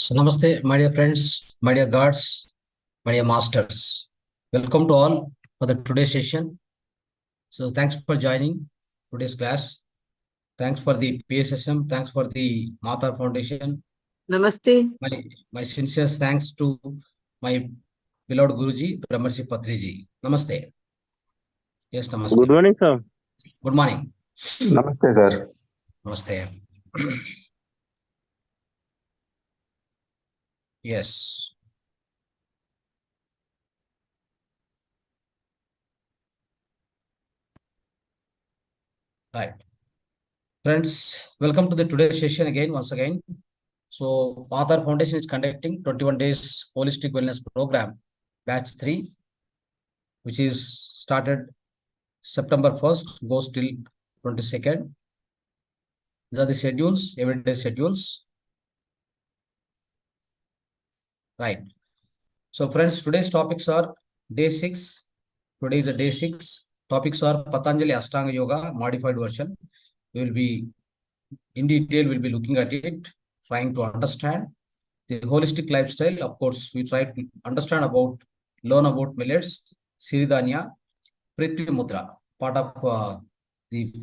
So namaste, my dear friends, my dear gods, my dear masters. Welcome to all for the today's session. So thanks for joining today's class. Thanks for the PSSM. Thanks for the Mahavatar Foundation. Namaste. My sincere thanks to my beloved Guruji, Brahmarshi Patriji. Namaste. Yes, namaste. Good morning, sir. Good morning. Namaste, sir. Namaste. Yes. Right. Friends, welcome to the today's session again, once again. So, Mahavatar Foundation is conducting 21 days holistic wellness program, batch 3, which is started September 1st, goes till 22nd. These are the schedules, everyday schedules. Right. So, friends, today's topics are day 6. Today is a day 6. Topics are Patanjali Astanga Yoga, modified version. We will be, in detail, we'll be looking at it, trying to understand the holistic lifestyle. Of course, we try to understand about, learn about millets, Siridhanya, Prithvi Mudra. Part of the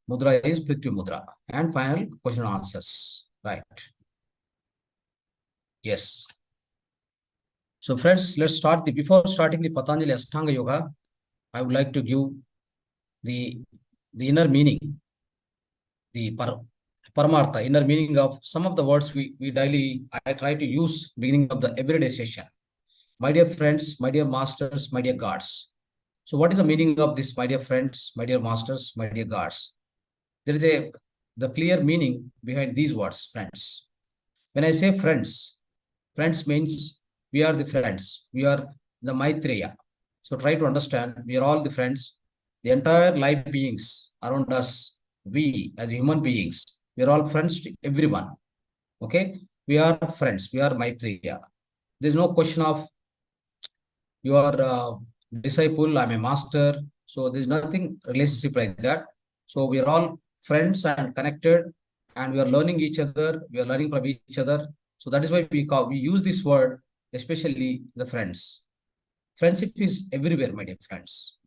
Mudra is Prithvi Mudra. And final question and answers. Right. Yes. So friends, let's start. Before starting the Patanjali Astanga Yoga, I would like to give the inner meaning, the Paramartha, inner meaning of some of the words we daily, I try to use beginning of the everyday session. My dear friends, my dear masters, my dear gods. So what is the meaning of this, my dear friends, my dear masters, my dear gods? There is the clear meaning behind these words, friends. When I say friends, friends means we are the friends. We are the Maitreya. So try to understand, we are all the friends. The entire life beings around us, we as human beings, we are all friends to everyone. Okay? We are friends. We are Maitreya. There's no question of you are a disciple, I'm a master. So there's nothing relationship like that. So we are all friends and connected, and we are learning each other. We are learning from each other. So that is why we use this word, especially the friends. Friendship is everywhere, my dear friends.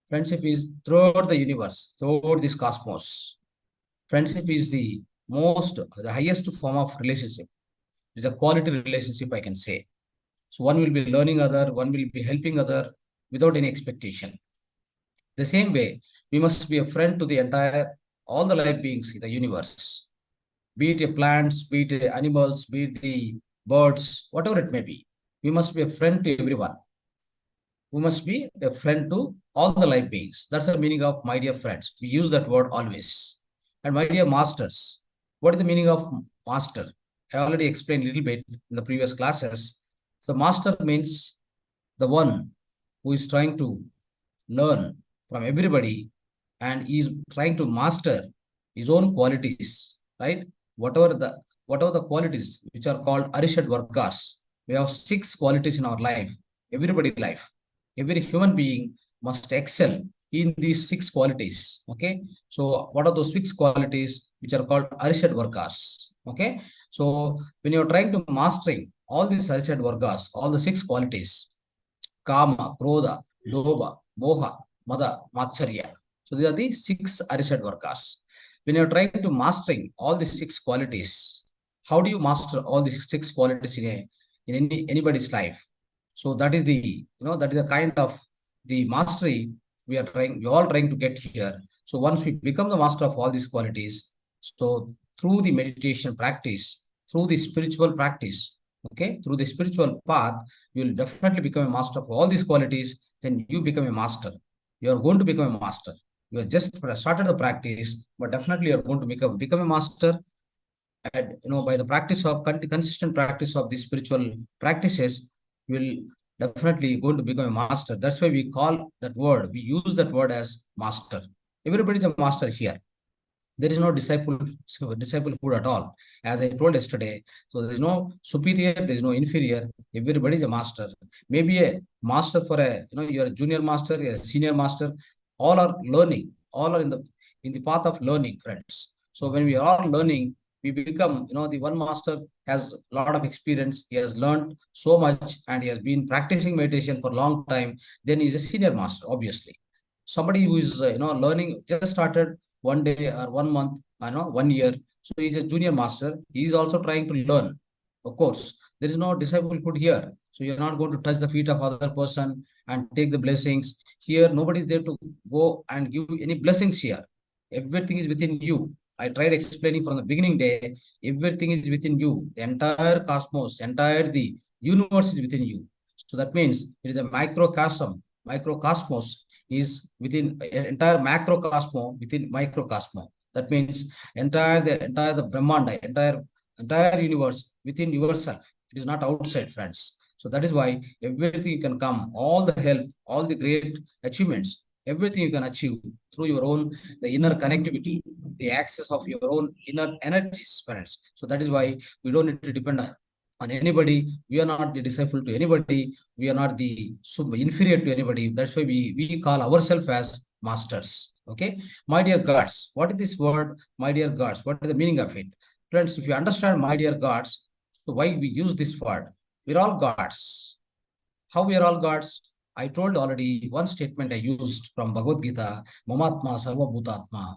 Friendship is throughout the universe, throughout this cosmos. Friendship is the highest form of relationship. It's a quality relationship, I can say. So one will be learning other, one will be helping other without any expectation. The same way, we must be a friend to the all the life beings in the universe. Be it plants, be it animals, be it the birds, whatever it may be. We must be a friend to everyone. We must be a friend to all the life beings. That's the meaning of my dear friends. We use that word always. And my dear masters, what is the meaning of master? I already explained a little bit in the previous classes. So master means the one who is trying to learn from everybody and is trying to master his own qualities, right? Whatever the qualities which are called Arishad Vargas. We have 6 qualities in our life, everybody's life. Every human being must excel in these 6 qualities. Okay. So what are those 6 qualities which are called Arishad Vargas? Okay. So when you're trying to mastering all these Arishad Vargas, all the 6 qualities, Kama, Krodha, Lobha, Moha, Mada, Matsarya. So these are the 6 Arishad Vargas. When you're trying to mastering all these 6 qualities, how do you master all these 6 qualities in anybody's life? So that is that is the kind of the mastery we all trying to get here. So once we become the master of all these qualities, so through the meditation practice, through the spiritual practice, okay, through the spiritual path, you will definitely become a master of all these qualities. Then you become a master. You are going to become a master. You have just started the practice, but definitely you are going to become a master. And by the practice of consistent practice of these spiritual practices, you will definitely going to become a master. That's why we call that word, we use that word as master. Everybody is a master here. There is no disciplehood at all. As I told yesterday, so there is no superior, there is no inferior. Everybody is a master. Maybe a master for you're a junior master, you're a senior master. All are learning. All are in the path of learning, friends. So when we are all learning, we become, the one master has a lot of experience. He has learned so much and he has been practicing meditation for a long time. Then he's a senior master, obviously. Somebody who is, learning, just started one day or 1 month, 1 year. So he's a junior master. He is also trying to learn. Of course, there is no discipleship here. So you're not going to touch the feet of other person and take the blessings. Here, nobody is there to go and give any blessings here. Everything is within you. I tried explaining from the beginning day, everything is within you. The entire cosmos, entire the universe is within you. So that means it is a microcosm. Microcosmos is within entire macrocosmo within microcosmo. That means entire the Brahmanda, entire universe within yourself. It is not outside, friends. So that is why everything can come, all the help, all the great achievements, everything you can achieve through your own, the inner connectivity, the access of your own inner energies, friends. So that is why we don't need to depend on anybody. We are not the disciple to anybody. We are not the inferior to anybody. That's why we call ourselves as masters. Okay, my dear gods, what is this word, my dear gods? What is the meaning of it? Friends, if you understand my dear gods, so why we use this word? We're all gods. How we are all gods? I told already one statement I used from Bhagavad Gita, Mamatma Sarva Bhutatma.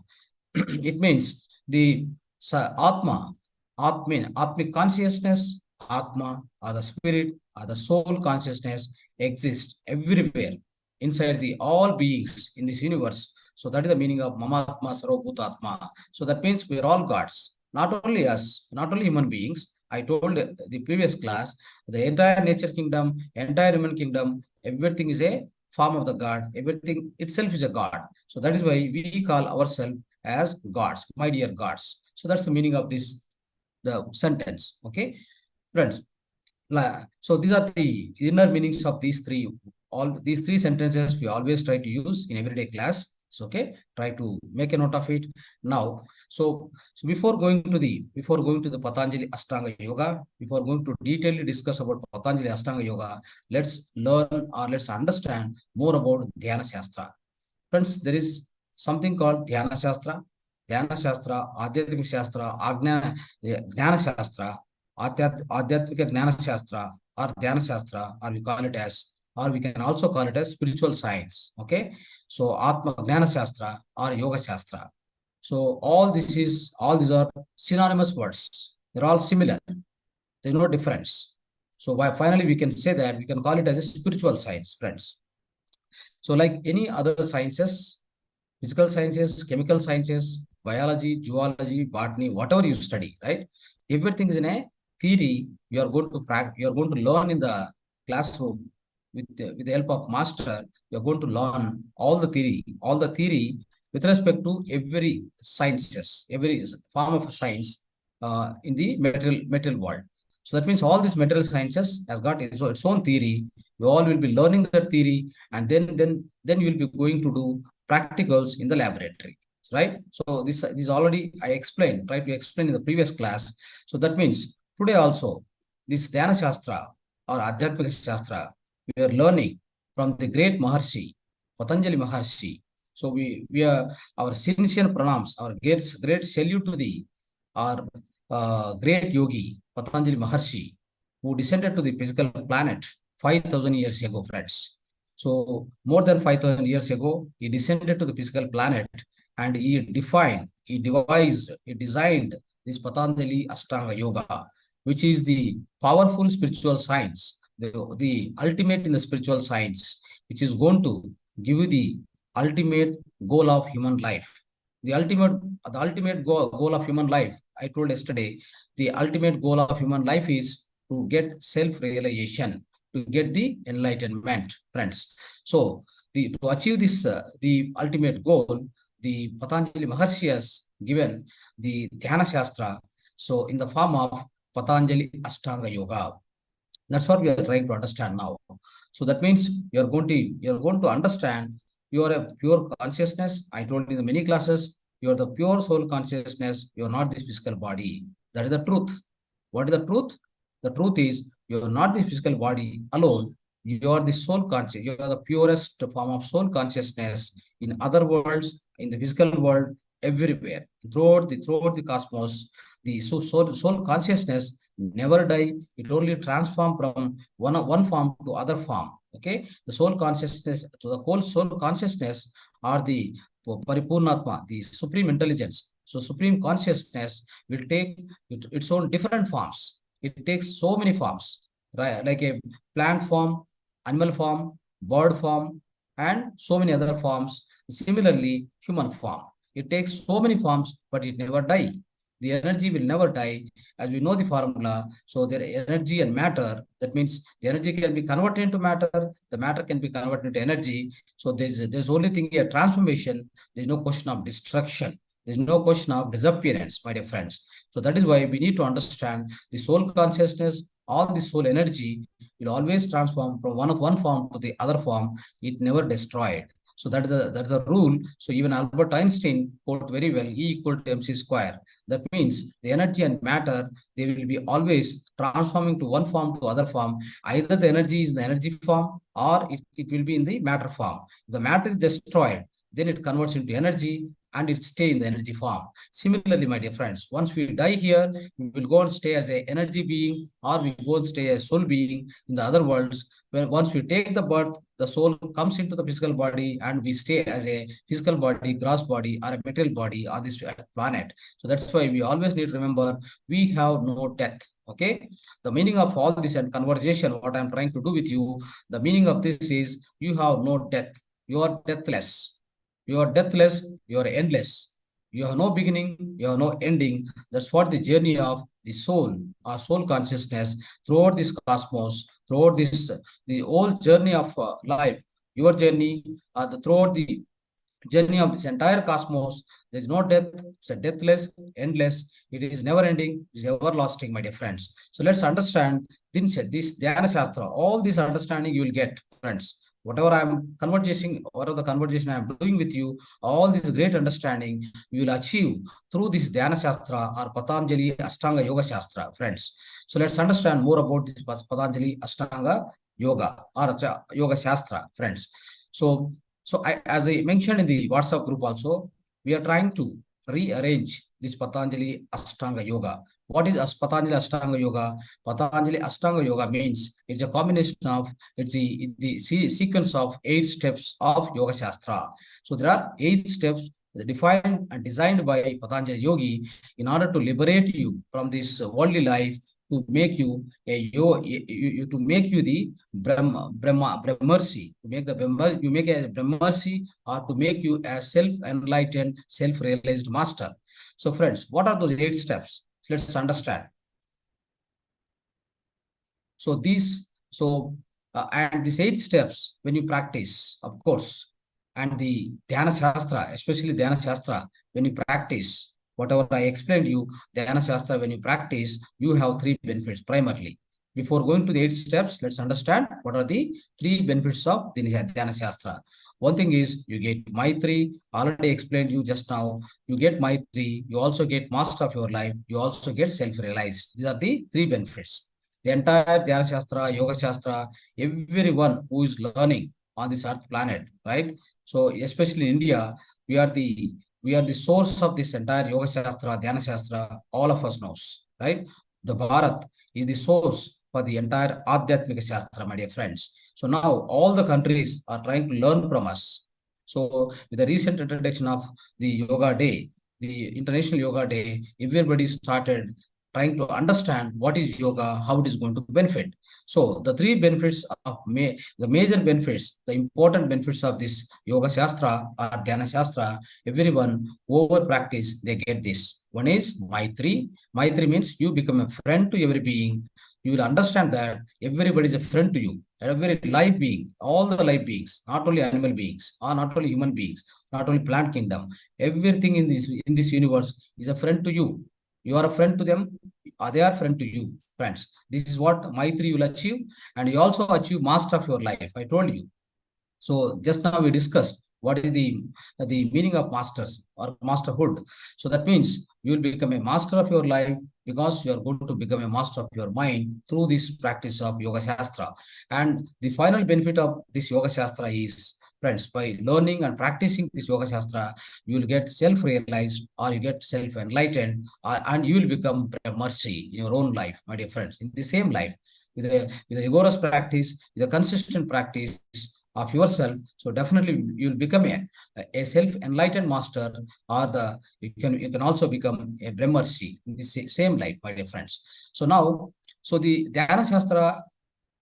It means the Atma, Atmic consciousness, Atma, or the spirit, or the soul consciousness exists everywhere inside the all beings in this universe. So that is the meaning of Mamatma Sarva Bhutatma. So that means we are all gods. Not only us, not only human beings. I told the previous class, the entire nature kingdom, entire human kingdom, everything is a form of the God. Everything itself is a God. So that is why we call ourselves as gods, my dear gods. So that's the meaning of the sentence. Okay, friends. So these are the inner meanings of these three. All these three sentences we always try to use in everyday class. So okay, try to make a note of it now. So before going to the Patanjali Astanga Yoga, before going to detailedly discuss about Patanjali Astanga Yoga, let's learn or let's understand more about Dhyana Shastra. Friends, there is something called Dhyana Shastra, Adhyatmik Shastra, Jnana Shastra, Adhyatmika Jnana Shastra, or Dhyana Shastra, or we call it as, or we can also call it as spiritual science. Okay, so Atma Jnana Shastra or Yoga Shastra. So all these are synonymous words. They're all similar. There's no difference. So finally we can say that we can call it as a spiritual science, friends. So like any other sciences, physical sciences, chemical sciences, biology, zoology, botany, whatever you study, right? Everything is in a theory. You are going to practice. You are going to learn in the classroom with the help of master. You are going to learn all the theory with respect to every sciences, every form of science in the material world. So that means all these material sciences has got its own theory. You all will be learning that theory, and then you will be going to do practicals in the laboratory, right? So this already I explained, tried to explain in the previous class. So that means today also this Dhyana Shastra or Adhyatmika Shastra, we are learning from the great Maharshi, Patanjali Maharshi. So we are our sincere pranams, our great salute to the our great yogi Patanjali Maharshi, who descended to the physical planet 5,000 years ago, friends. So more than 5,000 years ago, he descended to the physical planet and he designed this Patanjali Astanga Yoga, which is the powerful spiritual science, the ultimate in the spiritual science, which is going to give you the ultimate goal of human life. The ultimate goal of human life, I told yesterday, the ultimate goal of human life is to get self-realization, to get the enlightenment, friends. So to achieve this, the ultimate goal, the Patanjali Maharshi has given the Dhyana Shastra, so in the form of Patanjali Astanga Yoga. That's what we are trying to understand now. So that means you're going to understand you are a pure consciousness. I told you in the many classes, you are the pure soul consciousness. You are not this physical body. That is the truth. What is the truth? The truth is you are not the physical body alone. You are the soul conscious. You are the purest form of soul consciousness. In other worlds, in the physical world, everywhere. Throughout the cosmos, the soul consciousness never die. It only transform from one form to other form. Okay, the soul consciousness, to the whole soul consciousness, are the Paripurnatma, the supreme intelligence. So supreme consciousness will take its own different forms. It takes so many forms, right? Like a plant form, animal form, bird form, and so many other forms. Similarly, human form. It takes so many forms, but it never die. The energy will never die, as we know the formula. So their energy and matter, that means the energy can be converted into matter, the matter can be converted into energy. So there's only thing a transformation. There's no question of destruction. There's no question of disappearance, my dear friends. So that is why we need to understand the soul consciousness, all the soul energy will always transform from one form to the other form. It never destroyed. So that's the rule. So even Albert Einstein quote very well, E equal to mc square. That means the energy and matter, they will be always transforming to one form to other form. Either the energy is in the energy form, or it will be in the matter form. If the matter is destroyed, then it converts into energy and it stay in the energy form. Similarly, my dear friends, once we die here, we will go and stay as an energy being, or we go and stay as soul being in the other worlds. When once we take the birth, the soul comes into the physical body and we stay as a physical body, gross body, or a material body on this planet. So that's why we always need to remember we have no death. Okay, the meaning of all this and conversation, what I'm trying to do with you, the meaning of this is you have no death. You are deathless. You are deathless, you are endless. You have no beginning, you have no ending. That's what the journey of the soul, our soul consciousness, throughout this cosmos, throughout this, the whole journey of life, your journey, throughout the journey of this entire cosmos. There is no death. It's a deathless, endless. It is never ending. It is everlasting, my dear friends. So let's understand this Dhyana Shastra. All this understanding you will get, friends. Whatever whatever the conversation I'm doing with you, all this great understanding you will achieve through this Dhyana Shastra or Patanjali Astanga Yoga Shastra, friends. So let's understand more about this Patanjali Astanga Yoga or Yoga Shastra, friends. So as I mentioned in the WhatsApp group also, we are trying to rearrange this Patanjali Astanga Yoga. What is Patanjali Astanga Yoga? Patanjali Astanga Yoga means it's a combination of, it's the sequence of 8 steps of Yoga Shastra. So there are 8 steps defined and designed by Patanjali Yogi in order to liberate you from this worldly life, to make you to make you the Brahmarsi, to make the Brahma, you make a Brahmarsi, or to make you a self-enlightened, self-realized master. So friends, what are those 8 steps? Let's understand. So and these 8 steps, when you practice, of course, and the Dhyana Shastra, especially Dhyana Shastra, when you practice, whatever I explained to you, Dhyana Shastra, when you practice, you have 3 benefits primarily. Before going to the 8 steps, let's understand what are the 3 benefits of the Dhyana Shastra. One thing is you get Maitri, already explained you just now. You get Maitri, you also get master of your life, you also get self-realized. These are the 3 benefits. The entire Dhyana Shastra, Yoga Shastra, everyone who is learning on this earth planet, right? So especially in India, we are the source of this entire Yoga Shastra, Dhyana Shastra, all of us knows, right? The Bharat is the source for the entire Adhyatmika Shastra, my dear friends. So now all the countries are trying to learn from us. So with the recent introduction of the Yoga Day, the International Yoga Day, everybody started trying to understand what is yoga, how it is going to benefit. So the 3 benefits of the major benefits, the important benefits of this Yoga Shastra or Dhyana Shastra, everyone over practice, they get this. One is Maitri. Maitri means you become a friend to every being. You will understand that everybody is a friend to you. Every life being, all the life beings, not only animal beings, or not only human beings, not only plant kingdom, everything in this universe is a friend to you. You are a friend to them, they are friend to you, friends. This is what Maitri will achieve, and you also achieve master of your life. I told you. So just now we discussed what is the meaning of masters or masterhood. So that means you will become a master of your life because you are going to become a master of your mind through this practice of Yoga Shastra. And the final benefit of this Yoga Shastra is Friends, by learning and practicing this Yoga Shastra, you will get self-realized or you get self-enlightened and you will become mercy in your own life, my dear friends, in the same life. With a rigorous practice, with a consistent practice of yourself, so definitely you will become a self-enlightened master, or you can also become a Brahmarshi in the same life, my dear friends. So now, so the Dhyana Shastra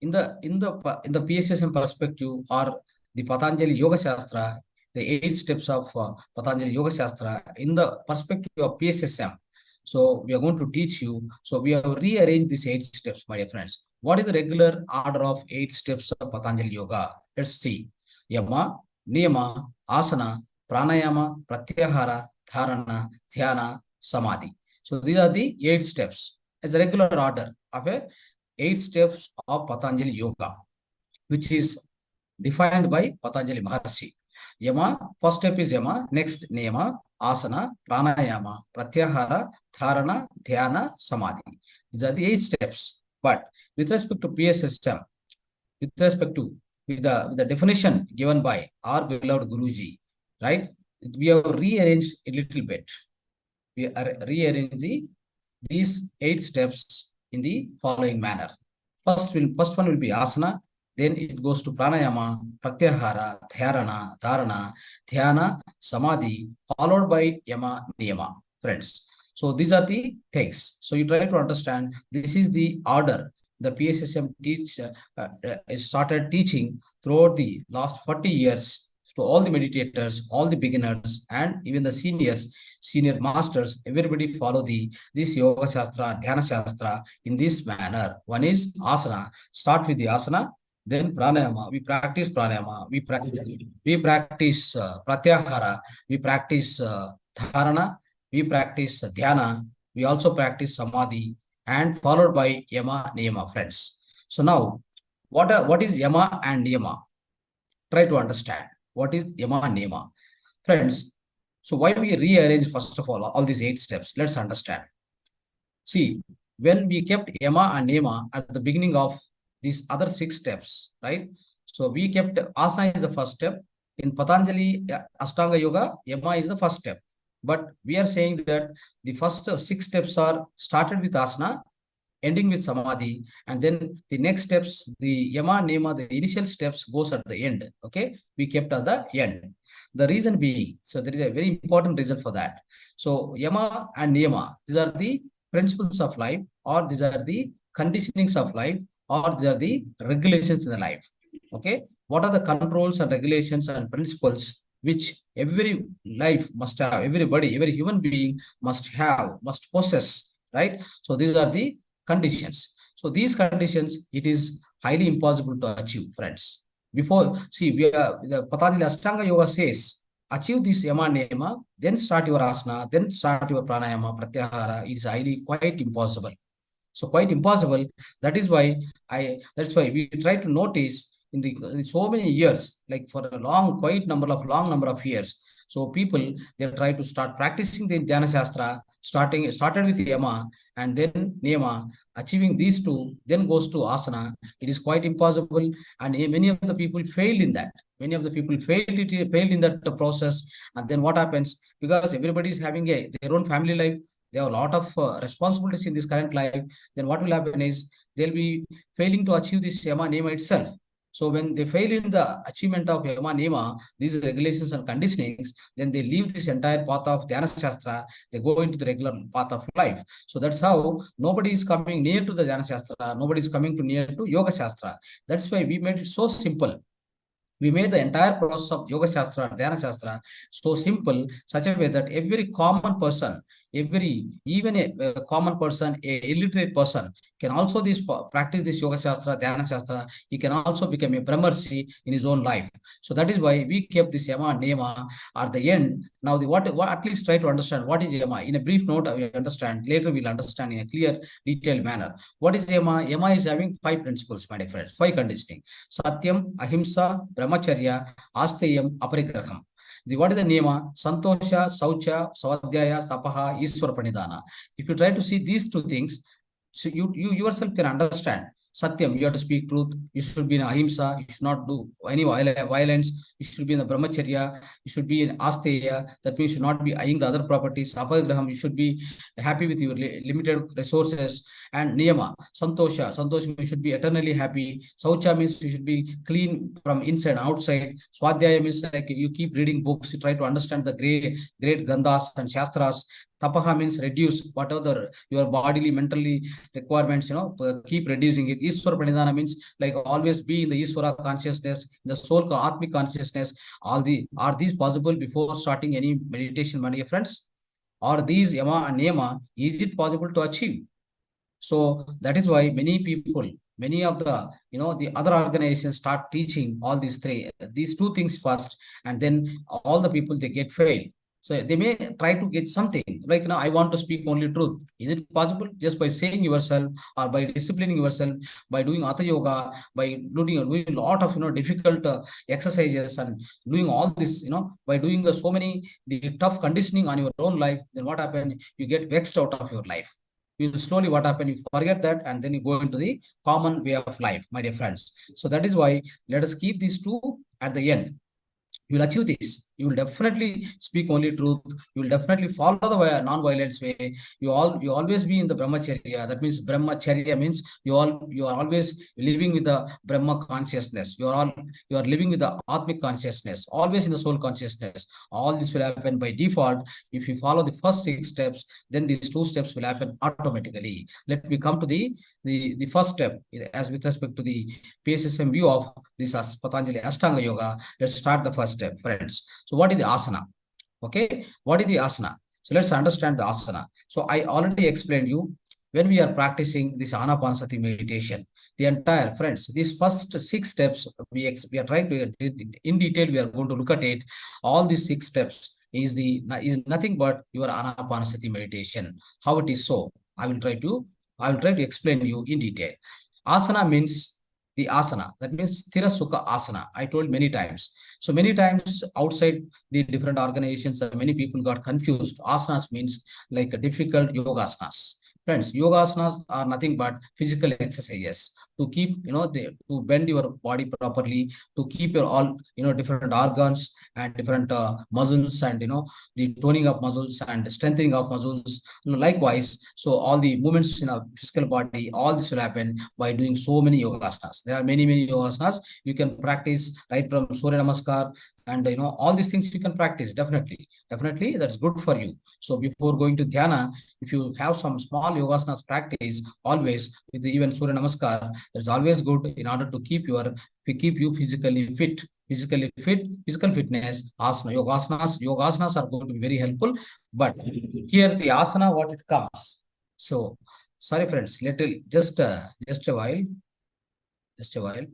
in the PSSM perspective, or the Patanjali Yoga Shastra, the 8 steps of Patanjali Yoga Shastra in the perspective of PSSM. So we are going to teach you. So we have rearranged these 8 steps, my dear friends. What is the regular order of 8 steps of Patanjali Yoga? Let's see. Yama, Niyama, Asana, Pranayama, Pratyahara, Dharana, Dhyana, Samadhi. So these are the 8 steps as a regular order of 8 steps of Patanjali Yoga, which is defined by Patanjali Maharshi. Yama, first step is Yama, next Niyama, Asana, Pranayama, Pratyahara, Dharana, Dhyana, Samadhi. These are the 8 steps. But with respect to PSSM, with respect to with the definition given by our beloved Guruji, right? We have rearranged a little bit. We are rearranged these 8 steps in the following manner. First one will be asana, then it goes to pranayama, pratyahara, dharana, dhyana, samadhi, followed by yama, niyama, friends. So these are the things. So you try to understand, this is the order the PSSM started teaching throughout the last 40 years to all the meditators, all the beginners, and even the senior masters. Everybody follow this Yoga Shastra, Dhyana Shastra in this manner. One is asana. Start with the asana, then pranayama. We practice pranayama. We practice pratyahara. We practice dharana. We practice dhyana. We also practice samadhi, and followed by yama, niyama, friends. So now, what is yama and niyama? Try to understand. What is yama and niyama? Friends, so why we rearrange, first of all these 8 steps? Let's understand. See, when we kept yama and niyama at the beginning of these other 6 steps, right? So we kept asana is the first step. In Patanjali Astanga Yoga, yama is the first step. But we are saying that the first 6 steps are started with asana, ending with samadhi, and then the next steps, the yama, niyama, the initial steps goes at the end. Okay, we kept at the end. The reason being, so there is a very important reason for that. So yama and niyama, these are the principles of life, or these are the conditionings of life, or these are the regulations in the life. Okay, what are the controls and regulations and principles which every life must have, every human being must have, must possess, right? So these are the conditions. So these conditions, it is highly impossible to achieve, friends. Before, see, the Patanjali Astanga Yoga says, achieve this yama, niyama, then start your asana, then start your pranayama, pratyahara. It is highly quite impossible. So quite impossible. That's why we try to notice in so many years, like for a long number of years. So people, they try to start practicing the Dhyana Shastra, started with yama and then niyama, achieving these two, then goes to asana. It is quite impossible, and many of the people failed in that. Many of the people failed in that process. And then what happens? Because everybody is having their own family life, they have a lot of responsibilities in this current life. Then what will happen is they'll be failing to achieve this yama, niyama itself. So when they fail in the achievement of yama, niyama, these regulations and conditionings, then they leave this entire path of Dhyana Shastra, they go into the regular path of life. So that's how nobody is coming near to the Dhyana Shastra, nobody is coming near to Yoga Shastra. That's why we made it so simple. We made the entire process of Yoga Shastra, Dhyana Shastra so simple, such a way that every common person, even a common person, a illiterate person, can also practice this Yoga Shastra, Dhyana Shastra. He can also become a Brahmarshi in his own life. So that is why we kept this yama and niyama at the end. Now, what at least try to understand what is yama. In a brief note, we understand. Later, we'll understand in a clear, detailed manner. What is yama? Yama is having 5 principles, my dear friends, 5 conditioning. Satyam, Ahimsa, Brahmacharya, Asteyam, Aparigraham. What is the niyama? Santosha, Saucha, Swadhyaya, Tapaha, Iswara Pranidhana. If you try to see these 2 things, so you yourself can understand Satyam, you have to speak truth. You should be in ahimsa. You should not do any violence. You should be in the brahmacharya. You should be in asteya. That means you should not be eyeing the other properties. Aparigraham, you should be happy with your limited resources. And niyama, santosha. Santosha, you should be eternally happy. Saucha means you should be clean from inside and outside. Swadhyaya means like you keep reading books. You try to understand the great gandhas and shastras. Tapaha means reduce whatever your bodily, mentally requirements, keep reducing it. Iswara Pranidhana means like always be in the Iswara consciousness, the soul, Atmic consciousness. Are these possible before starting any meditation, my dear friends? Are these yama and niyama, is it possible to achieve? So that is why many people, many of the, the other organizations start teaching all these two things first, and then all the people, they get failed. So they may try to get something like, I want to speak only truth. Is it possible just by saying yourself, or by disciplining yourself, by doing Hatha Yoga, by doing a lot of, difficult exercises, and doing all this, by doing so many the tough conditioning on your own life, then what happens? You get vexed out of your life. You slowly, what happens? You forget that, and then you go into the common way of life, my dear friends. So that is why let us keep these two at the end. You will achieve this. You will definitely speak only truth. You will definitely follow the non-violence way. You always be in the brahmacharya. That means brahmacharya means you are always living with the Brahma consciousness. You are living with the Atmic consciousness, always in the soul consciousness. All this will happen by default. If you follow the first 6 steps, then these 2 steps will happen automatically. Let me come to the first step as with respect to the PSSM view of this Patanjali Astanga Yoga. Let's start the first step, friends. So what is the asana? Okay, what is the asana? So let's understand the asana. So I already explained you when we are practicing this Anapanasati meditation, the entire, friends, these first 6 steps, we are trying to, in detail, we are going to look at it. All these 6 steps is nothing but your Anapanasati meditation. How it is so? I will try to explain you in detail. Asana means the asana. That means Sthira Sukha Asana. I told many times. So many times outside the different organizations, many people got confused. Asanas means like a difficult yogasanas. Friends, yogasanas are nothing but physical exercises to keep, to bend your body properly, to keep your all, different organs and different muscles, and, the toning of muscles and strengthening of muscles. Likewise, so all the movements in our physical body, all this will happen by doing so many yogasanas. There are many yogasanas you can practice right from Surya Namaskar, and all these things you can practice. Definitely that's good for you. So before going to Dhyana, if you have some small yogasanas practice always with even Surya Namaskar, it's always good in order to keep you physically fit. Physical fitness, asana, yogasanas are going to be very helpful. But here the asana, what it comes. So sorry friends, just a while.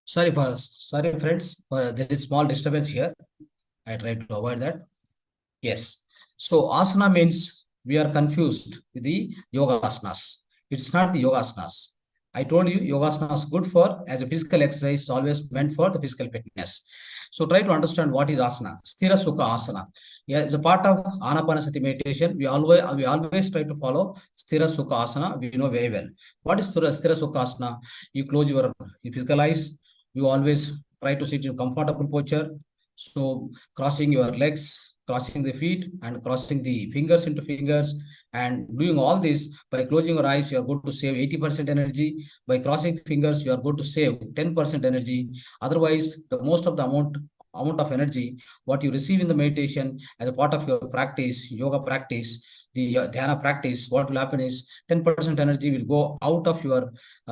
Sorry friends, there is small disturbance here. I try to avoid that. Yes. So asana means we are confused with the yoga asanas. It's not the yoga asanas. I told you yoga asanas good for as a physical exercise, is always meant for the physical fitness. So try to understand what is asana. Sthira Sukha Asana. Yeah, it's a part of Anapanasati meditation. We always try to follow Sthira Sukha Asana. We know very well. What is Sthira Sukha Asana? You close your physical eyes. You always try to sit in comfortable posture. So crossing your legs, crossing the feet, and crossing the fingers into fingers, and doing all this by closing your eyes, you are going to save 80% energy. By crossing fingers, you are going to save 10% energy. Otherwise, the most of the amount amount of energy, what you receive in the meditation as a part of your practice, yoga practice, the dhyana practice, what will happen is 10% energy will go out of your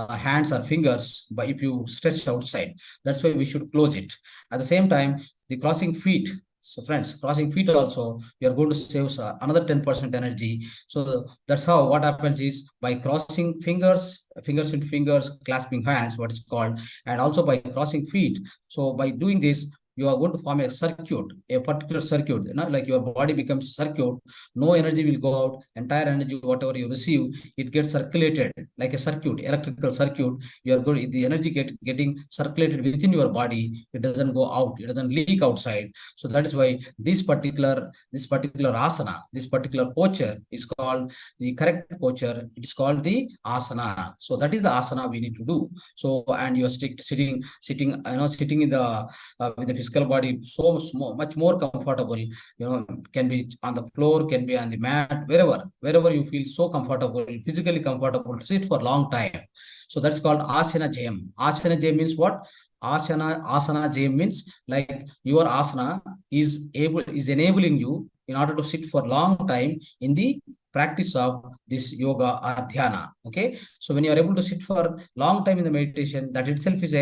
hands or fingers by if you stretch outside. That's why we should close it. At the same time, the crossing feet. So friends, crossing feet also, you are going to save another 10% energy. So that's how what happens is by crossing fingers, fingers into fingers, clasping hands, what is called, and also by crossing feet. So by doing this, you are going to form a circuit, a particular circuit, like your body becomes circuit. No energy will go out. Entire energy, whatever you receive, it gets circulated like a circuit, electrical circuit. You are going, the energy getting circulated within your body. It doesn't go out. It doesn't leak outside. So that is why this particular asana, this particular posture is called the correct posture. It is called the asana. So that is the asana we need to do. So and you are sitting, sitting in the with the physical body so much more comfortable. Can be on the floor, can be on the mat, wherever you feel so comfortable, physically comfortable to sit for a long time. So that's called asana jayam. Asana jayam means what? Asana jayam means like your asana is enabling you in order to sit for long time in the practice of this yoga or dhyana. Okay, so when you are able to sit for long time in the meditation, that itself is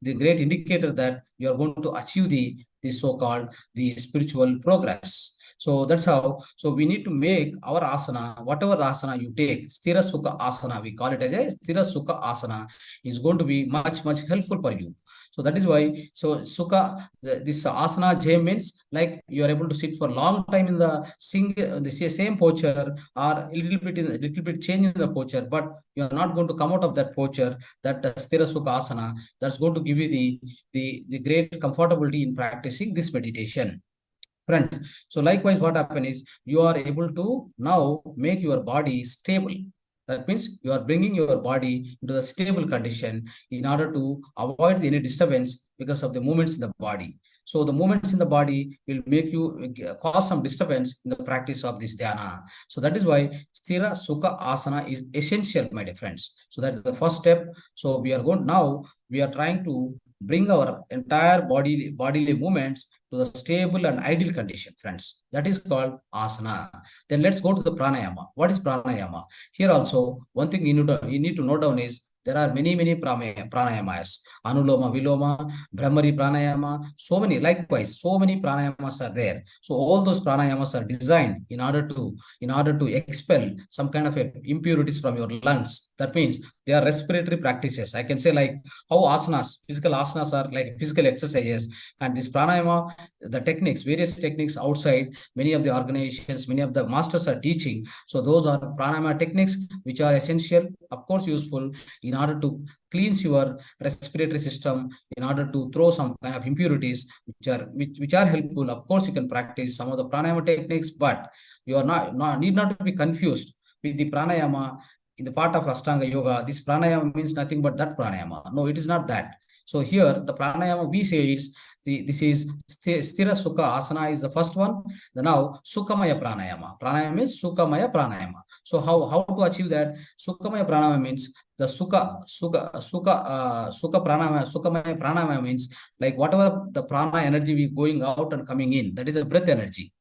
the great indicator that you are going to achieve the so-called the spiritual progress. So that's how. So we need to make our asana, whatever asana you take, sthira sukha asana, we call it as a sthira sukha asana, is going to be much helpful for you. So that is why. So sukha, this asana jay means like you are able to sit for long time in the same posture, or a little bit change in the posture, but you are not going to come out of that posture. That sthira sukha asana, that's going to give you the great comfortability in practicing this meditation. Friends, so likewise, what happens is you are able to now make your body stable. That means you are bringing your body into a stable condition in order to avoid any disturbance because of the movements in the body. So the movements in the body will make you cause some disturbance in the practice of this dhyana. So that is why sthira sukha asana is essential, my dear friends. So that is the first step. So we are trying to bring our entire bodily movements to the stable and ideal condition, friends. That is called asana. Then let's go to the pranayama. What is pranayama? Here also, one thing you need to note down is there are many pranayamas. Anuloma, Viloma, Brahmari pranayama, so many, likewise, so many pranayamas are there. So all those pranayamas are designed in order to expel some kind of impurities from your lungs. That means they are respiratory practices. I can say like how asanas, physical asanas are like physical exercises, and this pranayama, the techniques, various techniques outside, many of the organizations, many of the masters are teaching. So those are pranayama techniques which are essential, of course, useful in order to cleanse your respiratory system, in order to throw some kind of impurities which are helpful. Of course, you can practice some of the pranayama techniques, but you are not need not to be confused with the pranayama in the part of Astanga yoga. This pranayama means nothing but that pranayama. No, it is not that. So here the pranayama we say is this is sthira sukha asana is the first one. Now sukhamaya pranayama. Pranayama means sukhamaya pranayama. So how to achieve that? Sukhamaya pranayama means the sukha pranayama, sukhamaya pranayama means like whatever the prana energy we going out and coming in, that is a breath energy.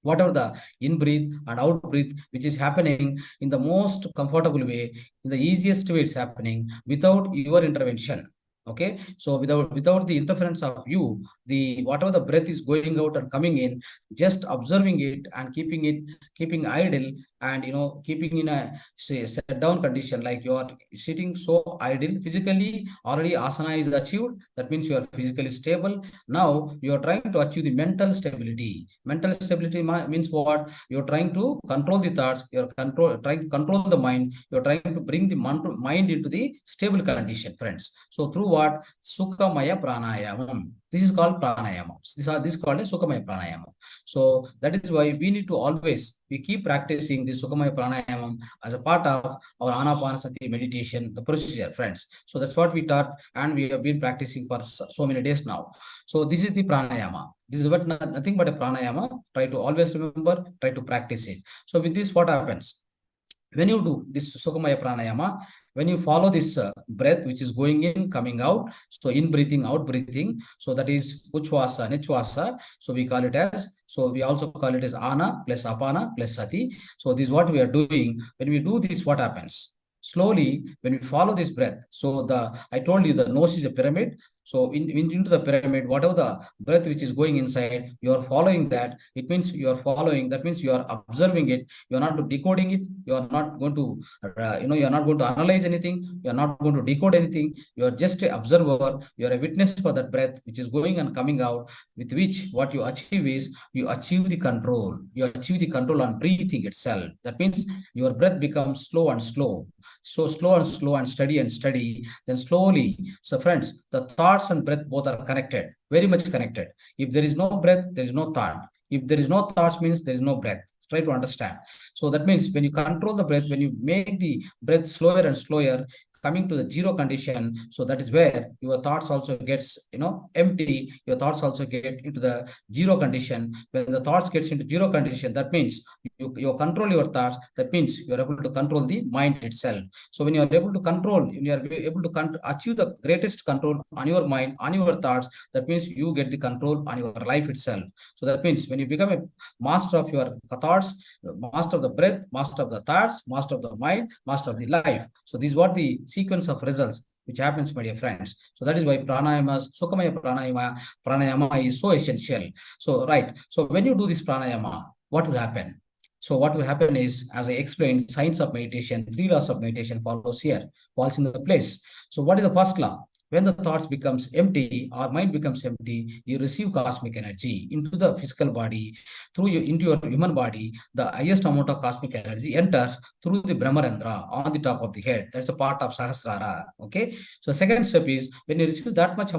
Whatever the in breathe and out breathe, which is happening in the most comfortable way, in the easiest way it's happening without your intervention. Okay, so without the interference of you, the whatever the breath is going out and coming in, just observing it and keeping idle, and keeping in a set down condition, like you are sitting so idle physically, already asana is achieved. That means you are physically stable. Now you are trying to achieve the mental stability. Mental stability means what? You are trying to control the thoughts, you are trying to control the mind, you are trying to bring the mind into the stable condition, friends. So through what? Sukhamaya pranayamam. This is called pranayama. This is called a sukhamaya pranayama. So that is why we need to always keep practicing this sukhamaya pranayamam as a part of our anapanasati meditation, the procedure, friends. So that's what we taught, and we have been practicing for so many days now. So this is the pranayama. This is nothing but a pranayama. Try to always remember, try to practice it. So with this, what happens? When you do this sukhamaya pranayama, when you follow this breath, which is going in, coming out, so in breathing, out breathing, so that is Uchvasa, Nichvasa. So we call it as, so we also call it as Ana plus Apana plus Sati. So this is what we are doing. When we do this, what happens? Slowly, when we follow this breath, so I told you the nose is a pyramid. So into the pyramid, whatever the breath which is going inside, you are following that. It means you are following. That means you are observing it. You are not decoding it. You are not going to, you are not going to analyze anything. You are not going to decode anything. You are just an observer. You are a witness for that breath which is going and coming out. With which what you achieve is you achieve the control. You achieve the control on breathing itself. That means your breath becomes slow and slow. So slow and steady and steady, then slowly. So friends, the thoughts and breath both are connected, very much connected. If there is no breath, there is no thought. If there is no thoughts, means there is no breath. Try to understand. So that means when you control the breath, when you make the breath slower and slower, coming to the zero condition, so that is where your thoughts also gets empty. Your thoughts also get into the zero condition. When the thoughts gets into zero condition, that means you control your thoughts. That means you are able to control the mind itself. So when you are able to control, when you are able to achieve the greatest control on your mind, on your thoughts, that means you get the control on your life itself. So that means when you become a master of your thoughts, master of the breath, master of the thoughts, master of the mind, master of the life. So this is what the sequence of results which happens, my dear friends. So that is why Sukhamaya pranayama is so essential. So right. So when you do this pranayama, what will happen? So what will happen is, as I explained, science of meditation, 3 laws of meditation falls in the place. So what is the first law? When the thoughts becomes empty, our mind becomes empty, you receive cosmic energy into the physical body, into your human body. The highest amount of cosmic energy enters through the Brahmarandra on the top of the head. That's a part of Sahasrara. Okay. So second step is, when you receive that much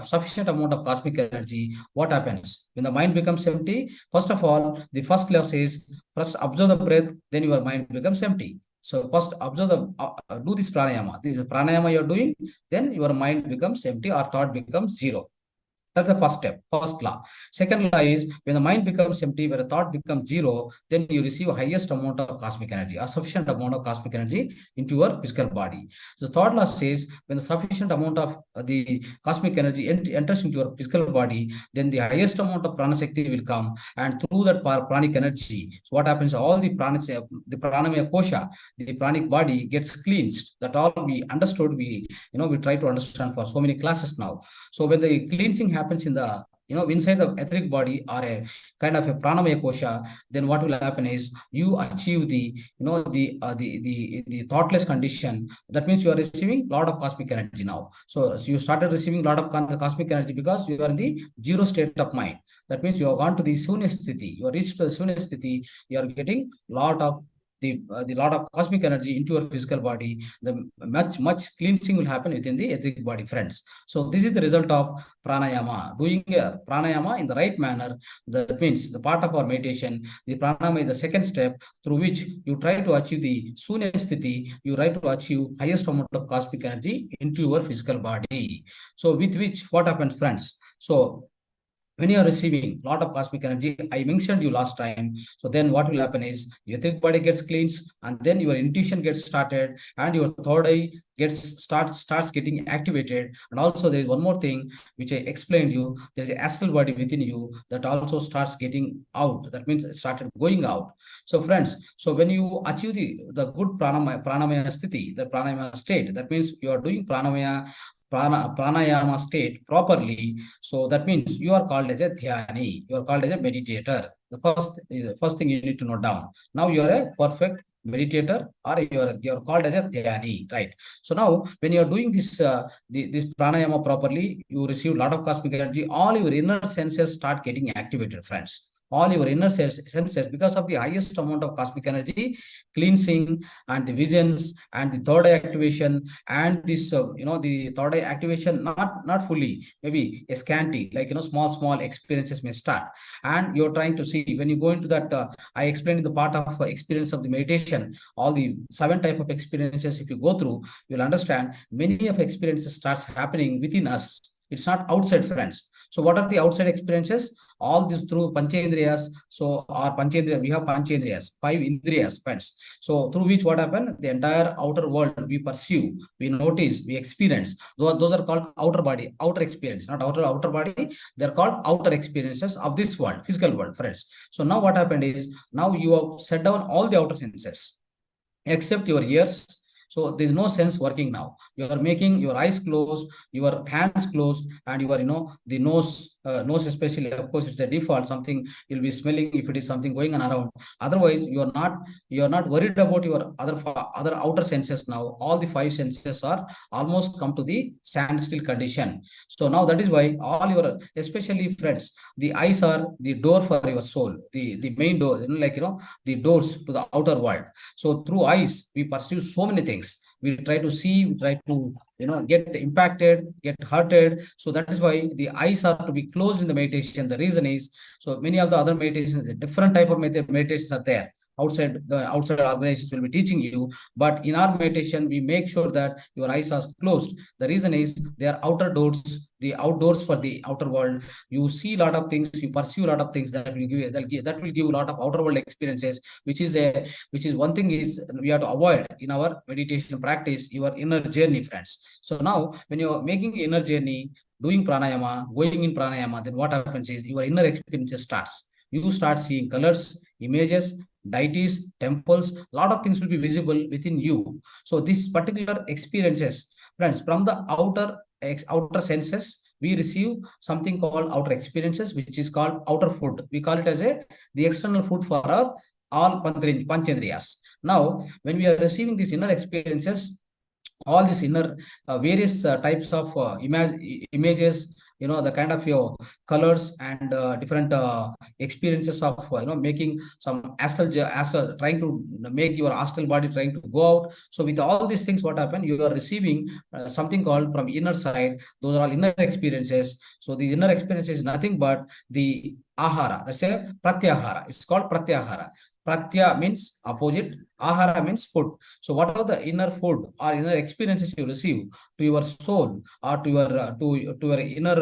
sufficient amount of cosmic energy, what happens? When the mind becomes empty, first of all, the first law says, first observe the breath, then your mind becomes empty. So first observe do this pranayama. This is pranayama you're doing, then your mind becomes empty or thought becomes zero. That's the first step, first law. Second law is, when the mind becomes empty, when the thought becomes zero, then you receive highest amount of cosmic energy, a sufficient amount of cosmic energy into your physical body. So third law says, when the sufficient amount of the cosmic energy enters into your physical body, then the highest amount of prana shakti will come, and through that pranic energy, so what happens? All the pranamaya kosha, the pranic body gets cleansed. That all we understood. We try to understand for so many classes now. So when the cleansing happens in the inside the etheric body, or a kind of a pranamaya kosha, then what will happen is you achieve the thoughtless condition. That means you are receiving a lot of cosmic energy now. So you started receiving a lot of cosmic energy because you are in the zero state of mind. That means you have gone to the Sunya Sthiti. You are reached to the Sunya Sthiti. You are getting lot of the lot of cosmic energy into your physical body. The much cleansing will happen within the etheric body, friends. So this is the result of pranayama. Doing pranayama in the right manner, that means the part of our meditation. The pranayama is the second step through which you try to achieve the Sunya Sthiti. You try to achieve highest amount of cosmic energy into your physical body. So with which what happens, friends? So when you are receiving a lot of cosmic energy, I mentioned you last time. So then what will happen is your etheric body gets cleansed, and then your intuition gets started, and your third eye starts getting activated. And also there is one more thing which I explained you. There is an astral body within you that also starts getting out. That means it started going out. So friends, so when you achieve the good pranamaya sthiti, the pranamaya state, that means you are doing pranayama state properly. So that means you are called as a dhyani. You are called as a meditator. The first thing you need to note down. Now you are a perfect meditator, or you are called as a dhyani, right? So now when you are doing this this pranayama properly, you receive a lot of cosmic energy. All your inner senses start getting activated, friends. All your inner senses, because of the highest amount of cosmic energy, cleansing, and the visions, and the third eye activation, and this the third eye activation, not fully, maybe a scanty, like small experiences may start, and you're trying to see. When you go into that, I explained the part of experience of the meditation, all the 7 type of experiences. If you go through, you'll understand many of experiences starts happening within us. It's not outside, friends. So what are the outside experiences? All this through Panchendriyas. So our Panchendriya, we have Panchendriyas, 5 Indriyas, friends. So through which what happened? The entire outer world we perceive, we notice, we experience. Those are called outer body, outer experience, not outer body. They're called outer experiences of this world, physical world, friends. So now what happened is, now you have set down all the outer senses except your ears. So there's no sense working now. You are making your eyes closed, your hands closed, and you are, the nose especially, of course, it's a default, something you'll be smelling if it is something going on around. Otherwise, you're not worried about your other outer senses now. All the 5 senses are almost come to the standstill condition. So now that is why all your, especially friends, the eyes are the door for your soul, the main door, the doors to the outer world. So through eyes, we perceive so many things. We try to see, we try to, get impacted, get hurted. So that is why the eyes are to be closed in the meditation. The reason is, so many of the other meditations, different type of meditations are there. Outside organizations will be teaching you, but in our meditation, we make sure that your eyes are closed. The reason is they are outer doors, the outdoors for the outer world. You see a lot of things, you pursue a lot of things that will give a lot of outer world experiences, which is one thing is we have to avoid in our meditation practice, your inner journey, friends. So now when you're making inner journey, doing pranayama, going in pranayama, then what happens is your inner experience starts. You start seeing colors, images, deities, temples, a lot of things will be visible within you. So these particular experiences, friends, from the outer senses, we receive something called outer experiences, which is called outer food. We call it as the external food for our all panchendriyas. Now, when we are receiving these inner experiences, all these inner various types of images, the kind of your colors and different experiences of making some astral, trying to make your astral body trying to go out. So with all these things, what happen, you are receiving something called from inner side. Those are all inner experiences. So these inner experiences is nothing but the ahara. Let's say pratyahara. It's called pratyahara. Pratya means opposite, ahara means food. So what are the inner food or inner experiences you receive to your soul or to your inner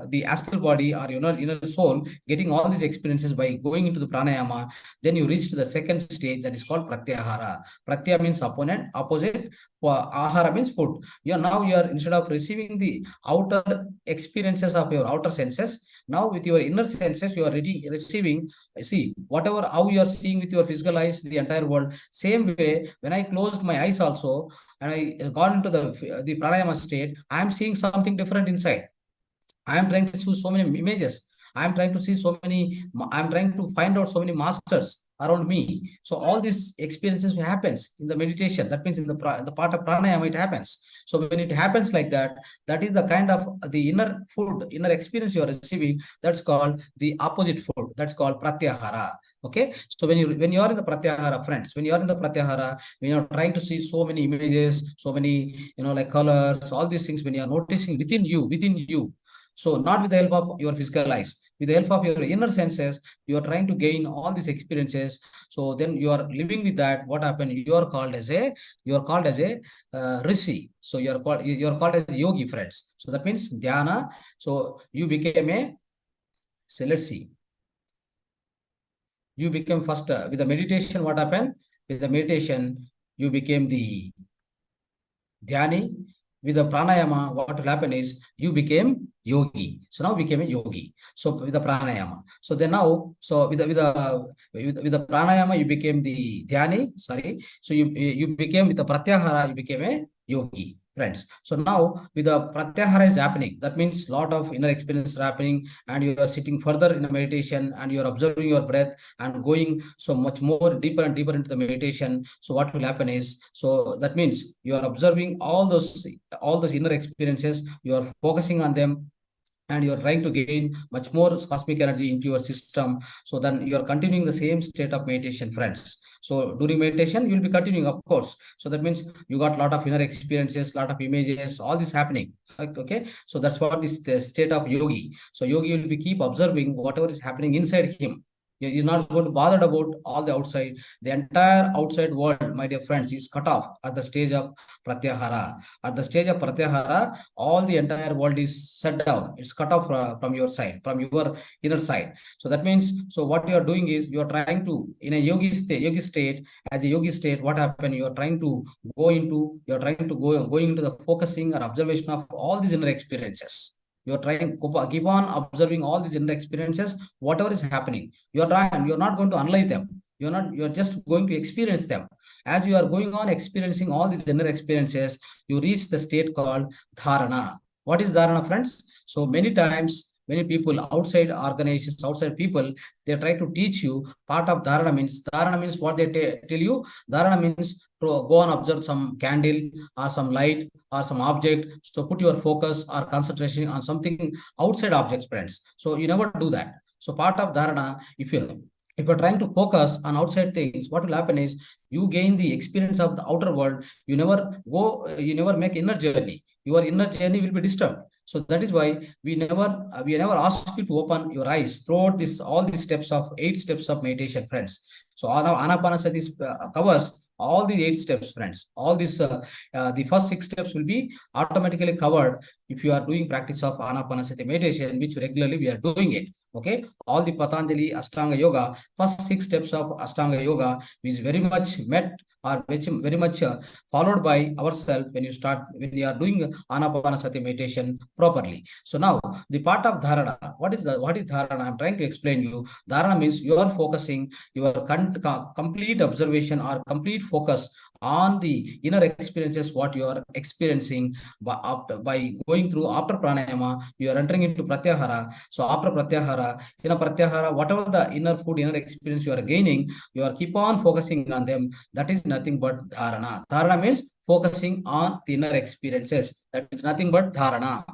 the astral body or inner soul, getting all these experiences by going into the pranayama, then you reach to the second stage, that is called pratyahara. Pratya means opposite, ahara means food. You are instead of receiving the outer experiences of your outer senses, now with your inner senses you are receiving, see, whatever how you are seeing with your physical eyes the entire world. Same way, when I closed my eyes also and I got into the pranayama state, I am seeing something different inside. I am trying to choose so many images. I am trying to see so many, I am trying to find out so many masters around me. So all these experiences happens in the meditation. That means in the part of pranayama, it happens. So when it happens like that, that is the kind of the inner food, inner experience you are receiving. That's called the opposite food. That's called pratyahara. Okay. So when you are in the pratyahara, friends, when you are in the pratyahara, when you are trying to see so many images, so many, like colors, all these things, when you are noticing within you, so not with the help of your physical eyes, with the help of your inner senses, you are trying to gain all these experiences. So then you are living with that. What happened? You are called as a rishi. So you are called as a yogi, friends. So that means dhyana. So you became so let's see. You became first with the meditation. What happened? With the meditation, you became the dhyani. With the pranayama, what will happen is you became yogi. So now became a yogi. So with the pranayama. So then now, so with the pranayama, you became the dhyani. Sorry. So you became with the pratyahara, you became a yogi, friends. So now with the pratyahara is happening, that means lot of inner experience happening, and you are sitting further in a meditation, and you are observing your breath and going so much more deeper and deeper into the meditation. So what will happen is, so that means you are observing all those inner experiences, you are focusing on them, and you're trying to gain much more cosmic energy into your system. So then you're continuing the same state of meditation, friends. So during meditation, you'll be continuing, of course. So that means you got a lot of inner experiences, lot of images, all this happening. Okay. So that's what is the state of yogi. So yogi will be keep observing whatever is happening inside him. He is not going to bother about all the outside. The entire outside world, my dear friends, is cut off at the stage of Pratyahara. At the stage of Pratyahara, all the entire world is shut down. It's cut off from your side, from your inner side. So that means, so what you are doing is you are trying to, in a yogi state, as a yogi state, what happened? You are trying to going into the focusing or observation of all these inner experiences. You are trying to keep on observing all these inner experiences, whatever is happening. You're not going to analyze them. You're just going to experience them. As you are going on experiencing all these inner experiences, you reach the state called dharana. What is dharana, friends? So many times, many people outside organizations, outside people, they try to teach you part of dharana means what they tell you. Dharana means to go and observe some candle or some light or some object. So put your focus or concentration on something outside objects, friends. So you never do that. So part of dharana, if you're trying to focus on outside things, what will happen is you gain the experience of the outer world. You never make inner journey. Your inner journey will be disturbed. So that is why we never ask you to open your eyes throughout this all these steps of 8 steps of meditation, friends. So Anapanasati covers all the 8 steps, friends. All these the first 6 steps will be automatically covered if you are doing practice of Anapanasati meditation, which regularly we are doing it. Okay, all the Patanjali Astanga Yoga, first 6 steps of Astanga Yoga is very much met or very much followed by ourselves when you are doing Anapanasati meditation properly. So now the part of dharana, what is dharana? I'm trying to explain you. Dharana means you are focusing your complete observation or complete focus on the inner experiences, what you are experiencing by going through after pranayama. You are entering into pratyahara. So after pratyahara, whatever the inner experience you are gaining, you are keep on focusing on them. That is nothing but dharana. Dharana means focusing on the inner experiences. That is nothing but dharana.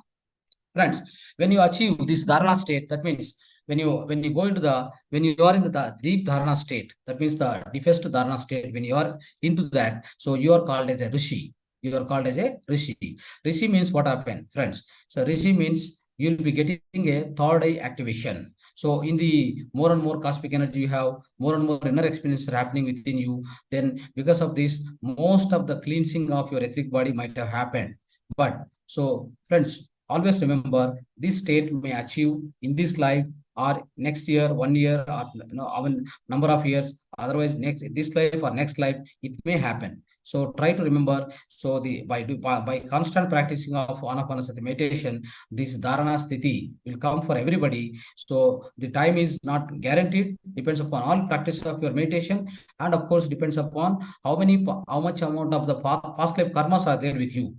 Friends, when you achieve this dharana state, that means when you are in the deep dharana state, that means the deepest dharana state, when you are into that, so you are called as a rishi. You are called as a rishi. Rishi means what happened, friends? So rishi means you'll be getting a third eye activation. So in the more and more cosmic energy you have, more and more inner experiences are happening within you. Then because of this, most of the cleansing of your etheric body might have happened. But so friends, always remember this state may achieve in this life or next year, 1 year, or number of years. Otherwise, this life or next life, it may happen. So try to remember. So by constant practicing of Anapanasati meditation, this dharana sthiti will come for everybody. So the time is not guaranteed. Depends upon all practice of your meditation, and of course depends upon how much amount of the past life karmas are there with you.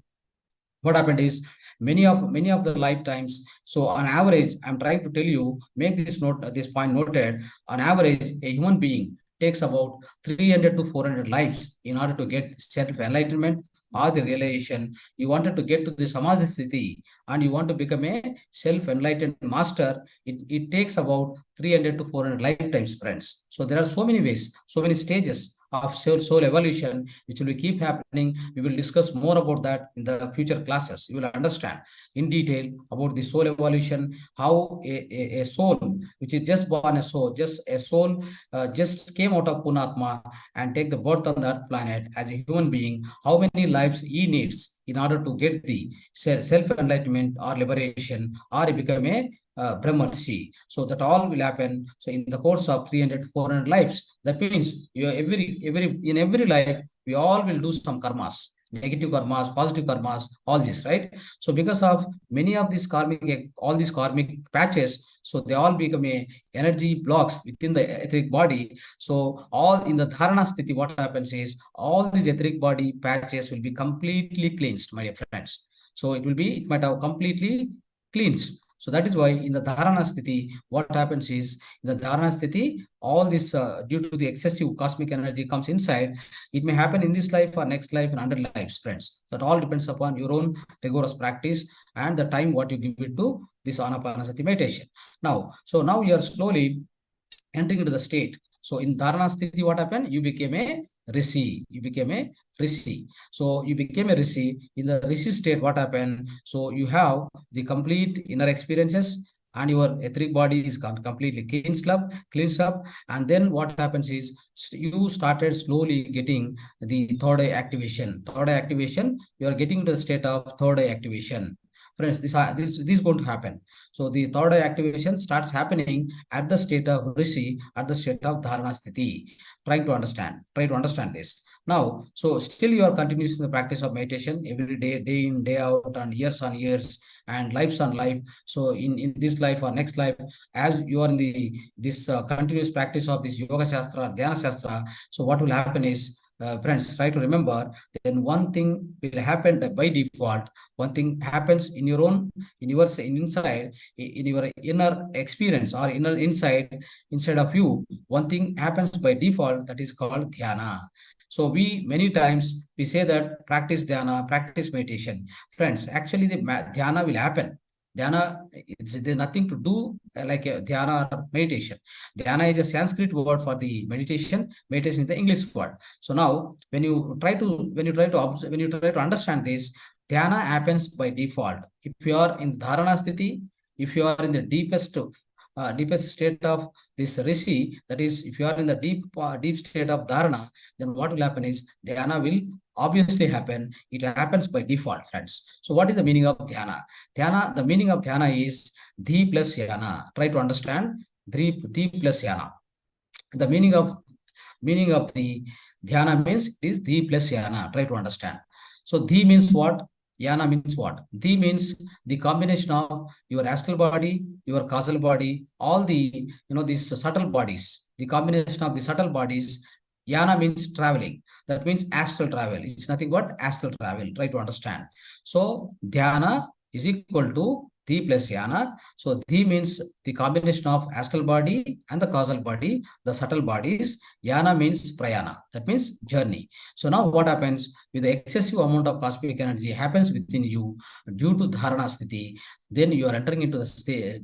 What happened is many of the lifetimes. So on average, I'm trying to tell you, make this point noted. On average, a human being takes about 300 to 400 lives in order to get self-enlightenment or the realization. You wanted to get to the samadhi sthiti and you want to become a self-enlightened master. It takes about 300 to 400 lifetimes, friends. So there are so many ways, so many stages of soul evolution, which will keep happening. We will discuss more about that in the future classes. You will understand in detail about the soul evolution, how a soul, which is just born a soul, just came out of Punatma and take the birth on the earth planet as a human being, how many lives he needs in order to get the self-enlightenment or liberation or become a Brahmarshi. So that all will happen. So in the course of 300, 400 lives, that means you are in every life, we all will do some karmas, negative karmas, positive karmas, all this, right? So because of many of these all these karmic patches, so they all become a energy blocks within the etheric body. So all in the dharana sthiti, what happens is all these etheric body patches will be completely cleansed, my dear friends. So it might have completely cleansed. So that is why in the dharana sthiti, what happens is in the dharana sthiti, all this due to the excessive cosmic energy comes inside. It may happen in this life or next life and 100 lives, friends. That all depends upon your own rigorous practice and the time what you give it to this anapanasati meditation. Now we are slowly entering into the state. So in dharana sthiti, what happened? You became a rishi. So you became a rishi. In the rishi state, what happened? So you have the complete inner experiences. and your etheric body is completely cleansed up. And then what happens is you started slowly getting the third eye activation. Third eye activation, you are getting to the state of third eye activation. Friends, this is going to happen. So the third eye activation starts happening at the state of Rishi, at the state of Dharana Sthiti. Try to understand this. Now, so still you are continuing the practice of meditation every day, day in, day out, and years on years, and lives on life. So in this life or next life, as you are in the this continuous practice of this Yoga Shastra, Dhyana Shastra, so what will happen is, friends, try to remember, then one thing will happen by default. One thing happens in your own, in your inside, in your inner experience or inner inside of you. One thing happens by default, that is called dhyana. So we many times we say that practice dhyana, practice meditation. Friends, actually the dhyana will happen. Dhyana, there's nothing to do like a dhyana or meditation. Dhyana is a Sanskrit word for the meditation. Meditation is the English word. So now, when you try to observe, when you try to understand this, dhyana happens by default. If you are in dharana sthiti, if you are in the deepest state of this rishi, that is, if you are in the deep state of dharana, then what will happen is dhyana will obviously happen. It happens by default, friends. So what is the meaning of dhyana? The meaning of dhyana is dhi plus yana. Try to understand dhi plus yana. The meaning of the dhyana means is dhi plus yana. Try to understand. So dhi means what? Yana means what? Dhi means the combination of your astral body, your causal body, all the these subtle bodies. The combination of the subtle bodies. Yana means traveling. That means astral travel. It's nothing but astral travel. Try to understand. So dhyana is equal to Dhi plus yana. So Dhi means the combination of astral body and the causal body, the subtle bodies. Yana means prayana. That means journey. So now what happens with the excessive amount of cosmic energy happens within you due to dharana sthiti, then you are entering into the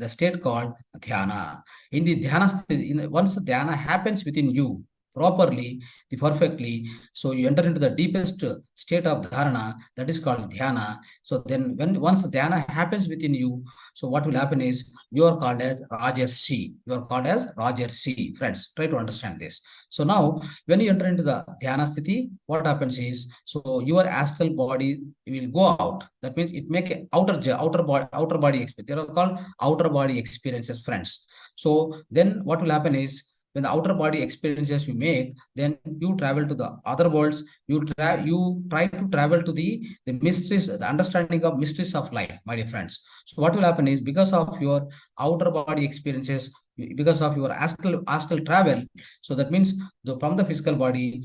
state called dhyana. In the dhyana sthiti, once the dhyana happens within you, properly, perfectly. So you enter into the deepest state of dharana, that is called dhyana. So then once dhyana happens within you, so what will happen is you are called as Rajarshi. You are called as Rajarshi. Friends, try to understand this. So now when you enter into the dhyana sthiti, what happens is, so your astral body will go out. That means it make outer body experience. They are called outer body experiences, friends. So then what will happen is, when the outer body experiences you make, then you travel to the other worlds. You try to travel to the mysteries, the understanding of mysteries of life, my dear friends. So what will happen is, because of your outer body experiences, because of your astral travel, so that means from the physical body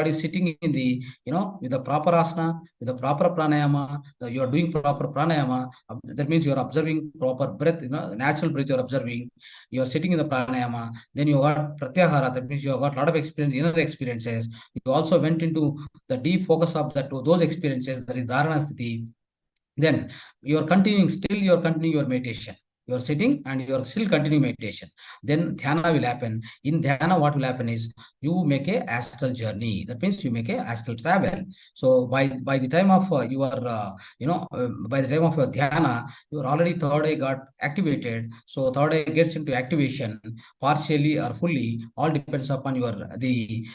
is sitting in the with the proper asana, with the proper pranayama, you are doing proper pranayama. That means you are observing proper breath, natural breath you are observing. You are sitting in the pranayama. Then you got pratyahara. That means you have got a lot of experience, inner experiences. You also went into the deep focus of those experiences, that is dharana sthiti. Then you are continuing your meditation. You are sitting and you are still continuing meditation. Then dhyana will happen. In dhyana, what will happen is you make a astral journey. That means you make a astral travel. So by the time of by the time of your dhyana, your already third eye got activated. So third eye gets into activation partially or fully. All depends upon your the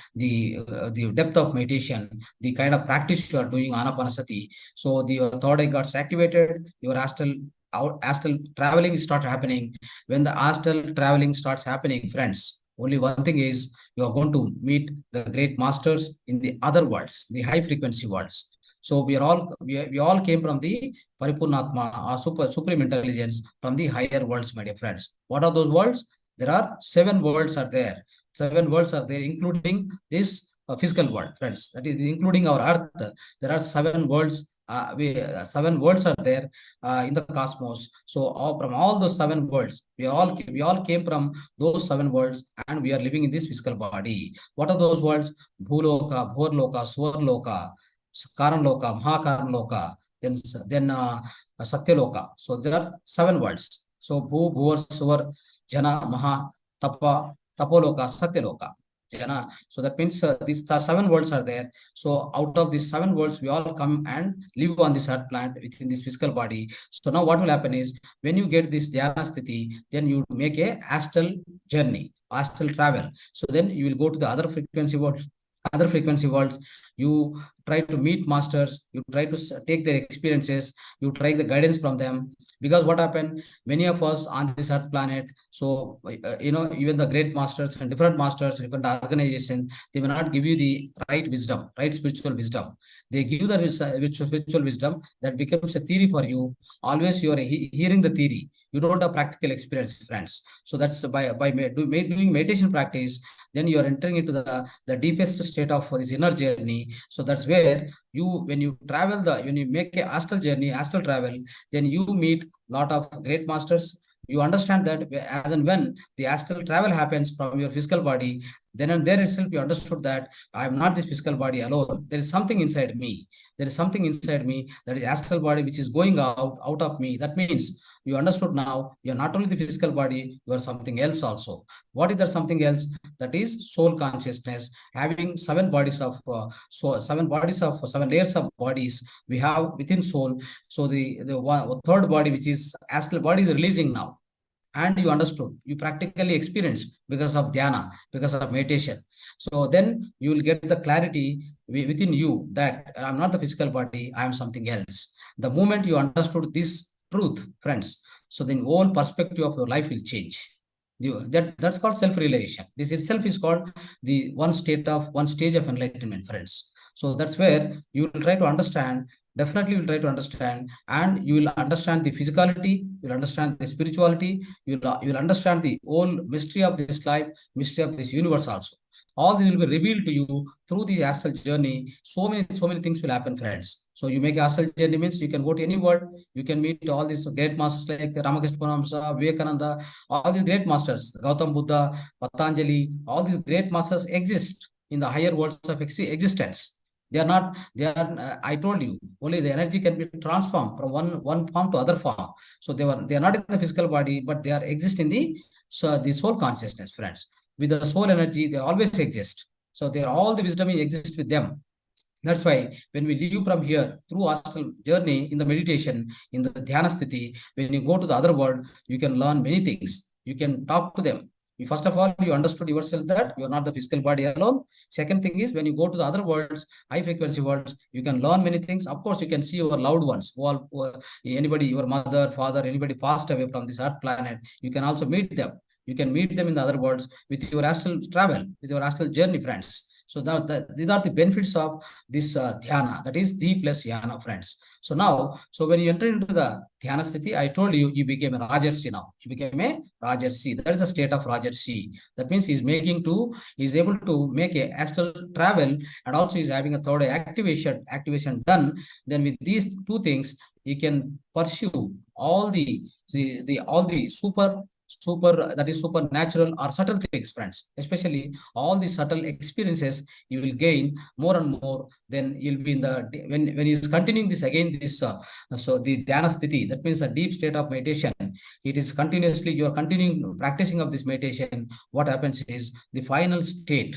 depth of meditation, the kind of practice you are doing anapanasati. So the third eye got activated, your astral traveling start happening. When the astral traveling starts happening, friends, only one thing is, you are going to meet the great masters in the other worlds, the high frequency worlds. So we all came from the Paripurnatma, or supreme intelligence, from the higher worlds, my dear friends. What are those worlds? There are 7 worlds are there. 7 worlds are there, including this physical world, friends. That is including our Earth. There are 7 worlds. 7 worlds are there in the cosmos. So from all those 7 worlds, we all came from those 7 worlds, and we are living in this physical body. What are those worlds? Bhuloka, Bhorloka, Swarloka, Karanloka, Mahakaranloka, then Satyaloka. So there are 7 worlds. So Bhu, Bhur, Swar, Jana, Maha, Tapa, Tapoloka, Satyaloka. Jana. So that means these seven worlds are there. So out of these seven worlds, we all come and live on this earth planet within this physical body. So now what will happen is when you get this Dhyana sthiti, then you make a astral journey, astral travel. So then you will go to the other frequency worlds. You try to meet masters, you try to take their experiences, you try the guidance from them. Because what happened, many of us on this earth planet, so even the great masters and different masters, different organizations, they may not give you the right wisdom, right spiritual wisdom. They give the spiritual wisdom that becomes a theory for you. Always you are hearing the theory, you don't have practical experience, friends. So that's by doing meditation practice, then you are entering into the deepest state of this inner journey. So that's where you, when you travel, when you make a astral journey, astral travel, then you meet lot of great masters. You understand that as and when the astral travel happens from your physical body, then and there itself you understood that I am not this physical body alone. There is something inside me. There is something inside me, that is astral body, which is going out of me. That means you understood now you are not only the physical body, you are something else also. What is that something else? That is soul consciousness, having seven bodies of seven layers of bodies we have within soul. So the third body, which is astral body, is releasing now, and you understood, you practically experienced because of dhyana, because of meditation. So then you will get the clarity within you that I'm not the physical body, I am something else. The moment you understood this truth, friends, so then whole perspective of your life will change. That's called self-realization. This itself is called the one stage of enlightenment, friends. So that's where you will try to understand. Definitely, you will try to understand, and you will understand the physicality. You will understand the spirituality. You will understand the whole mystery of this life, mystery of this universe also. All this will be revealed to you through the astral journey. So many things will happen, friends. So you make astral journey means you can go to any world. You can meet all these great masters like Ramakrishna Paramhamsa, Vivekananda, all these great masters, Gautam Buddha, Patanjali. All these great masters exist in the higher worlds of existence. I told you, only the energy can be transformed from one form to other form. So they are not in the physical body, but they are exist in the soul consciousness, friends. With the soul energy, they always exist. So they are all the wisdom exists with them. That's why when we leave from here through astral journey in the meditation, in the dhyana sthiti, when you go to the other world, you can learn many things. You can talk to them. First of all, you understood yourself that you are not the physical body alone. Second thing is, when you go to the other worlds, high frequency worlds, you can learn many things. Of course, you can see your loved ones, anybody, your mother, father, anybody passed away from this earth planet. You can also meet them. You can meet them in the other worlds with your astral travel, with your astral journey, friends. So these are the benefits of this dhyana, that is the plus dhyana, friends. So now, so when you enter into the dhyana sthiti, I told you, you became a Rajarsi now. You became a Rajarsi. That is the state of Rajarsi. That means he's able to make a astral travel, and also he's having a third eye activation done. Then with these two things, he can pursue all the super that is supernatural or subtle things, friends. Especially all the subtle experiences you will gain more and more. Then you'll be in the when he's continuing this again, this so the dhyana sthiti, that means a deep state of meditation. It is continuously, you are continuing practicing of this meditation. What happens is the final state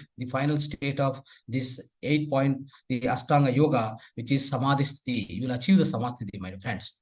of this 8 point, the Astanga yoga, which is samadhi sthiti. You will achieve the samadhi sthiti, my friends.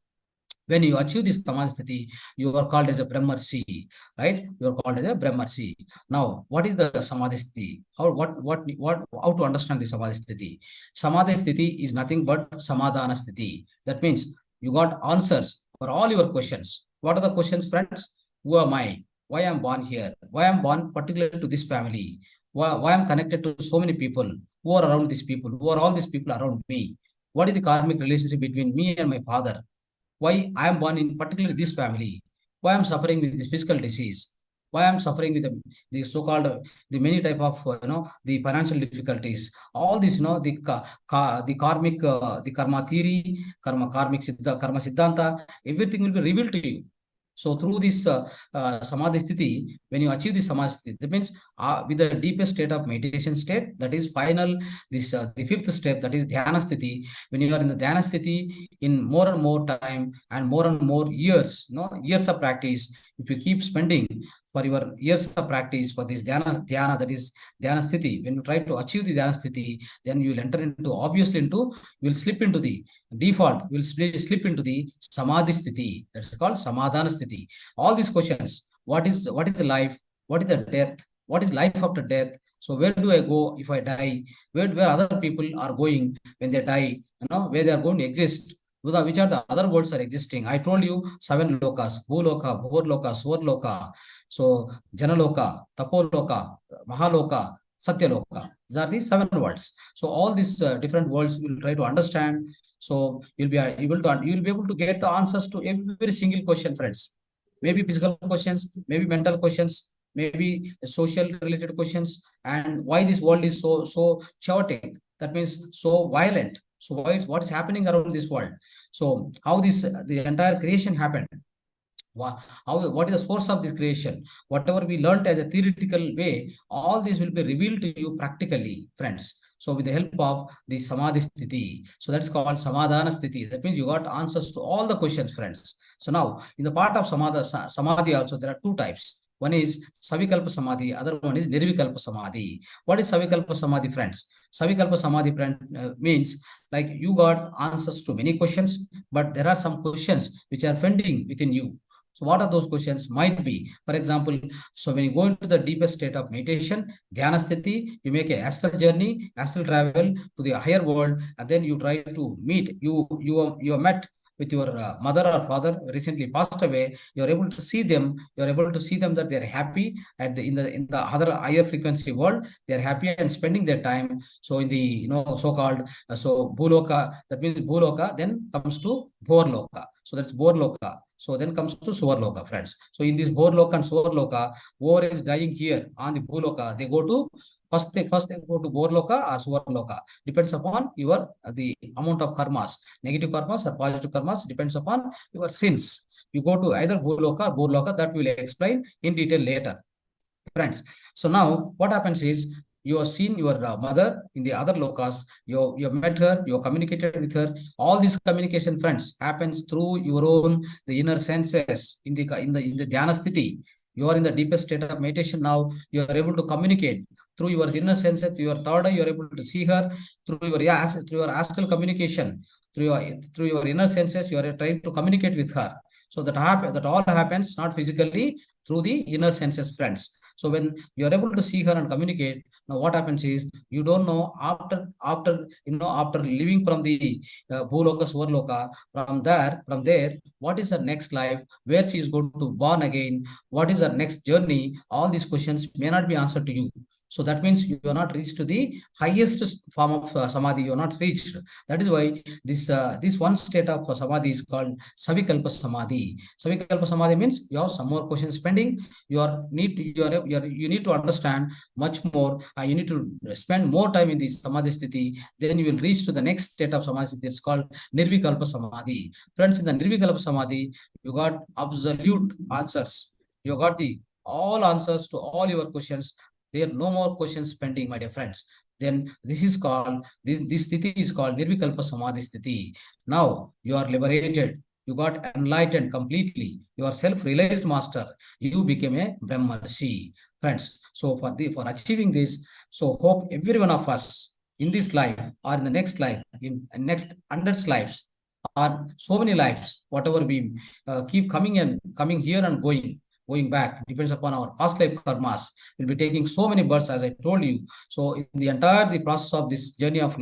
When you achieve this samadhi, you are called as a brahmarsi, right? You are called as a brahmarsi. Now, what is the samadhi? How to understand the samadhi? Samadhi is nothing but samadhana sthiti. That means you got answers for all your questions. What are the questions, friends? Who am I? Why am born here? Why am born particularly to this family? Why I'm connected to so many people? Who are around these people? Who are all these people around me? What is the karmic relationship between me and my father? Why I am born in particularly this family, why I'm suffering with this physical disease, why I'm suffering with the so-called the many type of the financial difficulties. All this, the karmic the karma theory, karma siddhanta, everything will be revealed to you. So through this samadhi sthiti, when you achieve this samadhi sthiti, that means with the deepest state of meditation state, that is final, this the fifth step, that is dhyana sthiti. When you are in the dhyana sthiti, in more and more time and more years, years of practice, if you keep spending for your years of practice for this dhyana, that is dhyana sthiti. When you try to achieve the dhyana sthiti, then you will enter into, obviously into, you will slip into the default, you will slip into the samadhi sthiti. That's called samadhana sthiti. All these questions: what is the life? What is the death? What is life after death? So where do I go if I die? Where other people are going when they die? Where they are going to exist? Which are the other worlds are existing? I told you 7 lokas: Bhuloka, Bhurloka, Swarloka, so Janaloka, Tapoloka, Mahaloka, Satyaloka. These are the 7 worlds. So all these different worlds we will try to understand. So you'll be able to get the answers to every single question, friends. Maybe physical questions, maybe mental questions, maybe social related questions, and why this world is so chaotic. That means so violent. So what is happening around this world? So how the entire creation happened? What is the source of this creation? Whatever we learned as a theoretical way, all this will be revealed to you practically, friends. So with the help of the samadhi sthiti. So that's called samadhana sthiti. That means you got answers to all the questions, friends. So now in the part of samadhi also, there are 2 types. One is Savikalpa Samadhi, other one is Nirvikalpa Samadhi. What is Savikalpa Samadhi, friends? Savikalpa Samadhi means like you got answers to many questions, but there are some questions which are pending within you. So what are those questions? Might be, for example, so when you go into the deepest state of meditation, dhyana sthiti, you make a astral journey, astral travel to the higher world, and then you try to meet, you are met with your mother or father recently passed away. You're able to see them. You're able to see them that they're happy at in the other higher frequency world. They're happy and spending their time. So in the so-called so Bhuloka, that means Bhuloka, then comes to Bhorloka. So that's Bhorloka. So then comes to Suvarloka, friends. So in this Bhorloka and Suvarloka, whoever is dying here on the Bhuloka, they go to first they go to Bhorloka or Suvarloka. Depends upon your the amount of karmas, negative karmas or positive karmas, depends upon your sins. You go to either Bhuloka or Bhorloka. That we will explain in detail later, friends. So now what happens is you have seen your mother in the other lokas, you have met her, you have communicated with her. All this communication, friends, happens through your own the inner senses in the dhyana sthiti. You are in the deepest state of meditation now. You are able to communicate through your inner senses, through your third eye. You are able to see her through your astral communication, through your inner senses. You are trying to communicate with her. So that all happens not physically, through the inner senses, friends. So when you are able to see her and communicate, now what happens is you don't know after leaving from the Bhuloka, Swarloka, from there, what is her next life, where she is going to born again, what is her next journey? All these questions may not be answered to you. So that means you are not reached to the highest form of samadhi. You are not reached. That is why this one state of samadhi is called Savikalpa Samadhi. Savikalpa Samadhi means you have some more questions pending. You need to understand much more. You need to spend more time in the samadhi sthiti. Then you will reach to the next state of samadhi sthiti. It's called Nirvikalpa Samadhi. Friends, in the Nirvikalpa Samadhi, you got absolute answers. You got the all answers to all your questions. There are no more questions pending, my dear friends. Then this sthiti is called Nirvikalpa Samadhi sthiti. Now you are liberated. You got enlightened completely. You are self-realized master. You became a Brahmarshi. Friends, so for achieving this, so hope every one of us in this life or in the next life, in next hundreds lives, or so many lives, whatever we keep coming here and going back, depends upon our past life karmas. We'll be taking so many births, as I told you. So in the process of this journey of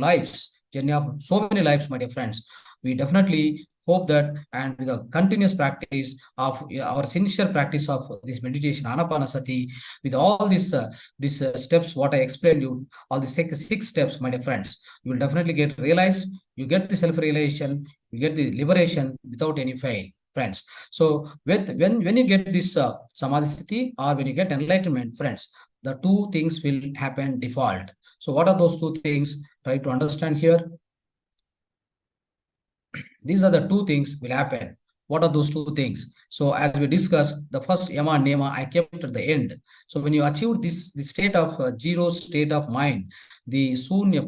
so many lives, my dear friends, we definitely hope that, and with a continuous practice of our sincere practice of this meditation, Anapanasati, with all these steps, what I explained you, all the six steps, my dear friends, you will definitely get realized. You get the self-realization, you get the liberation without any fail, friends. So when you get this samadhi sthiti, or when you get enlightenment, friends, the 2 things will happen default. So what are those 2 things? Try to understand here. These are the 2 things will happen. What are those two things? So as we discussed, the first yama and nema I kept at the end. So when you achieve the state of zero state of mind, the sunya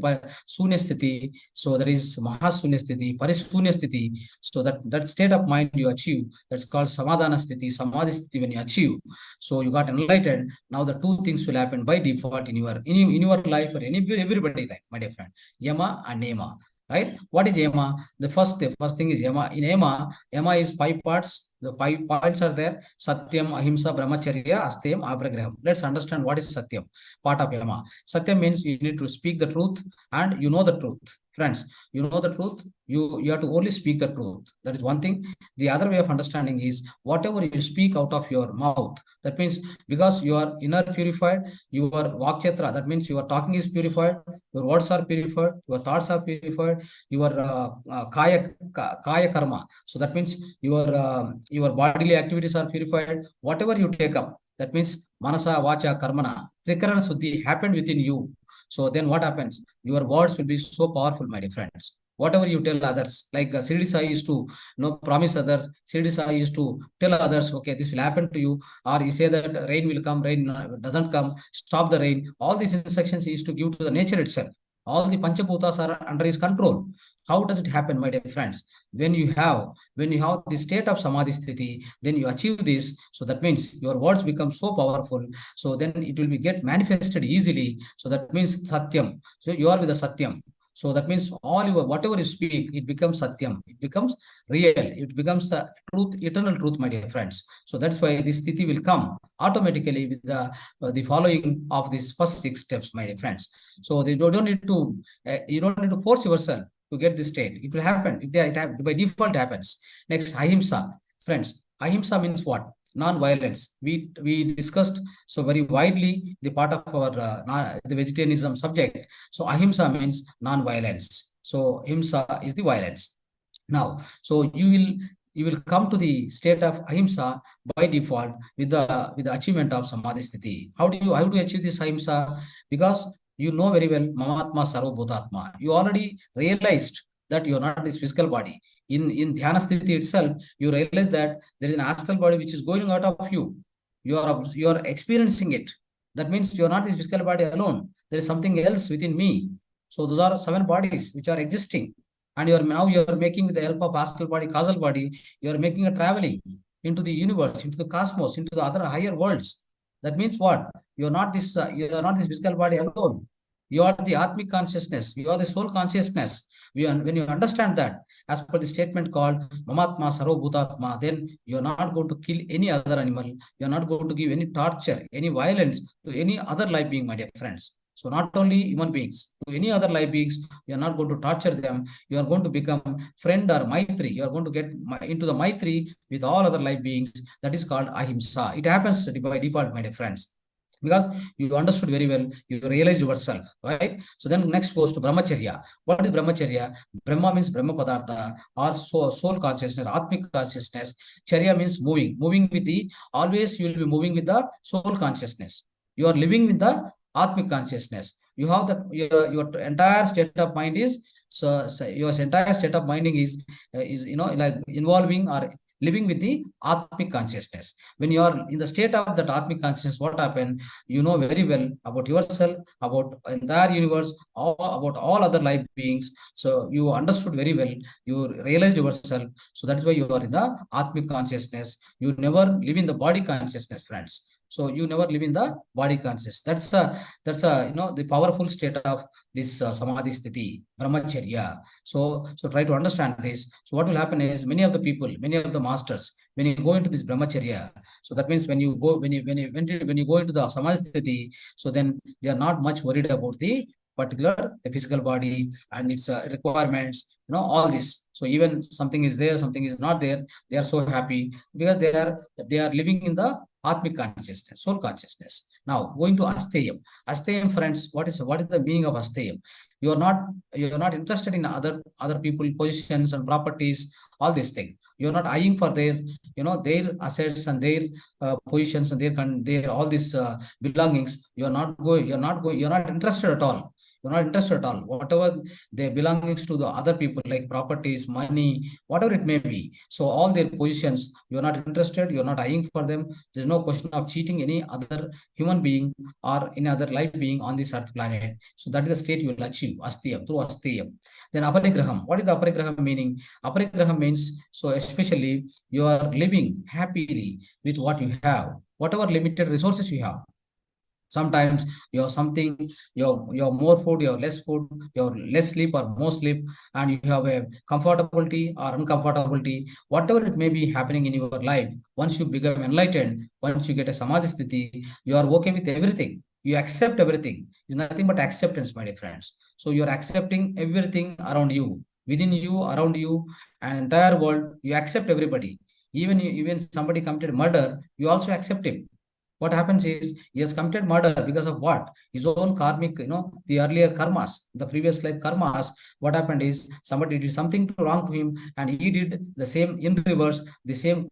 sthiti, so there is mahasunya sthiti, parisunya sthiti. So that state of mind you achieve, that's called samadhana sthiti, samadhi sthiti. When you achieve, so you got enlightened. Now the two things will happen by default in your life or everybody life, my dear friend. Yama and nema. Right? What is yama? The first thing is yama. In yama is 5 parts. The 5 points are there: satyam, ahimsa, brahmacharya, asteyam, apragraham. Let's understand what is satyam. Part of yama. Satyam means you need to speak the truth, and you know the truth. Friends, you know the truth. You have to only speak the truth. That is one thing. The other way of understanding is whatever you speak out of your mouth. That means because you are inner purified, your vakchetra. That means your talking is purified, your words are purified, your thoughts are purified, your kaya karma. So that means your bodily activities are purified. Whatever you take up, that means manasa, vacha, karmana, trikarana suddhi happened within you. So then what happens? Your words will be so powerful, my dear friends. Whatever you tell others, like Siri Sai used to promise others, Siri Sai used to tell others, okay, this will happen to you, or you say that rain will come, rain doesn't come, stop the rain. All these instructions he used to give to the nature itself. All the Panchaputas are under his control. How does it happen, my dear friends? When you have the state of Samadhi Sthiti, then you achieve this. So that means your words become so powerful. So then it will be get manifested easily. So that means Satyam. So you are with the Satyam. So that means all your whatever you speak, it becomes Satyam. It becomes real. It becomes the truth, eternal truth, my dear friends. So that's why this sthiti will come automatically with the following of these first 6 steps, my dear friends. So they don't need to you don't need to force yourself to get this state. It will happen. By default happens. Next, ahimsa. Friends, ahimsa means what? Non-violence. We discussed so very widely the part of our the vegetarianism subject. So ahimsa means non-violence. So himsa is the violence. Now, so you will come to the state of ahimsa by default with the achievement of samadhi sthiti. How do you achieve this ahimsa? Because you know very well mamatma sarvabhutatma. You already realized that you are not this physical body. In dhyana sthiti itself, you realize that there is an astral body which is going out of you. You are experiencing it. That means you are not this physical body alone. There is something else within me. So those are 7 bodies which are existing. And you are making, with the help of astral body, causal body, you are making a traveling into the universe, into the cosmos, into the other higher worlds. That means what? You are not this physical body alone. You are the Atmic consciousness. You are the soul consciousness. When you understand that, as per the statement called Mamatma Sarvabhutatma, then you are not going to kill any other animal. You are not going to give any torture, any violence to any other life being, my dear friends. So not only human beings, to any other life beings, you are not going to torture them. You are going to become friend or maitri. You are going to get into the maitri with all other life beings. That is called ahimsa. It happens by default, my dear friends, because you understood very well, you realized yourself, right? So then next goes to brahmacharya. What is brahmacharya? Brahma means Brahma Padartha or soul consciousness, Atmic consciousness. Charya means moving with always you will be moving with the soul consciousness. You are living with the Atmic consciousness. You have your entire state of mind is, so your entire state of minding is like involving or living with the Atmic consciousness. When you are in the state of that Atmic consciousness, what happened? You know very well about yourself, about entire universe, about all other life beings. So you understood very well, you realized yourself. So that's why you are in the Atmic consciousness. You never live in the body consciousness, friends. So you never live in the body conscious. That's a the powerful state of this samadhi sthiti, brahmacharya. So try to understand this. So what will happen is many of the masters, when you go into this brahmacharya, so that means when you go into the samadhi sthiti, so then they are not much worried about the physical body and its requirements, all this. So even something is there, something is not there, they are so happy because they are living in the Atmic consciousness, soul consciousness. Now going to Asteyam. Asteyam, friends, what is the meaning of Asteyam? You are not interested in other people, positions and properties, all these things. You are not eyeing for their assets and their positions and their all these belongings. You are not interested at all. You're not interested at all. Whatever they belongings to the other people, like properties, money, whatever it may be. So all their positions, you're not interested, you're not eyeing for them. There's no question of cheating any other human being or any other life being on this earth planet. So that is the state you will achieve, astiyam, through astiyam. Then aparigraham. What is the aparigraham meaning? Aparigraham means, so especially you are living happily with what you have, whatever limited resources you have. Sometimes you have something, you have more food, you have less food, you have less sleep or more sleep, and you have a comfortability or uncomfortability, whatever it may be happening in your life. Once you become enlightened, once you get a samadhi sthiti, you are okay with everything. You accept everything. It's nothing but acceptance, my dear friends. So you are accepting everything around you, within you, around you, and entire world. You accept everybody. Even somebody committed murder, you also accept him. What happens is he has committed murder because of what? His own karmic, the earlier karmas, the previous life karmas. What happened is somebody did something wrong to him, and he did the same in reverse, the same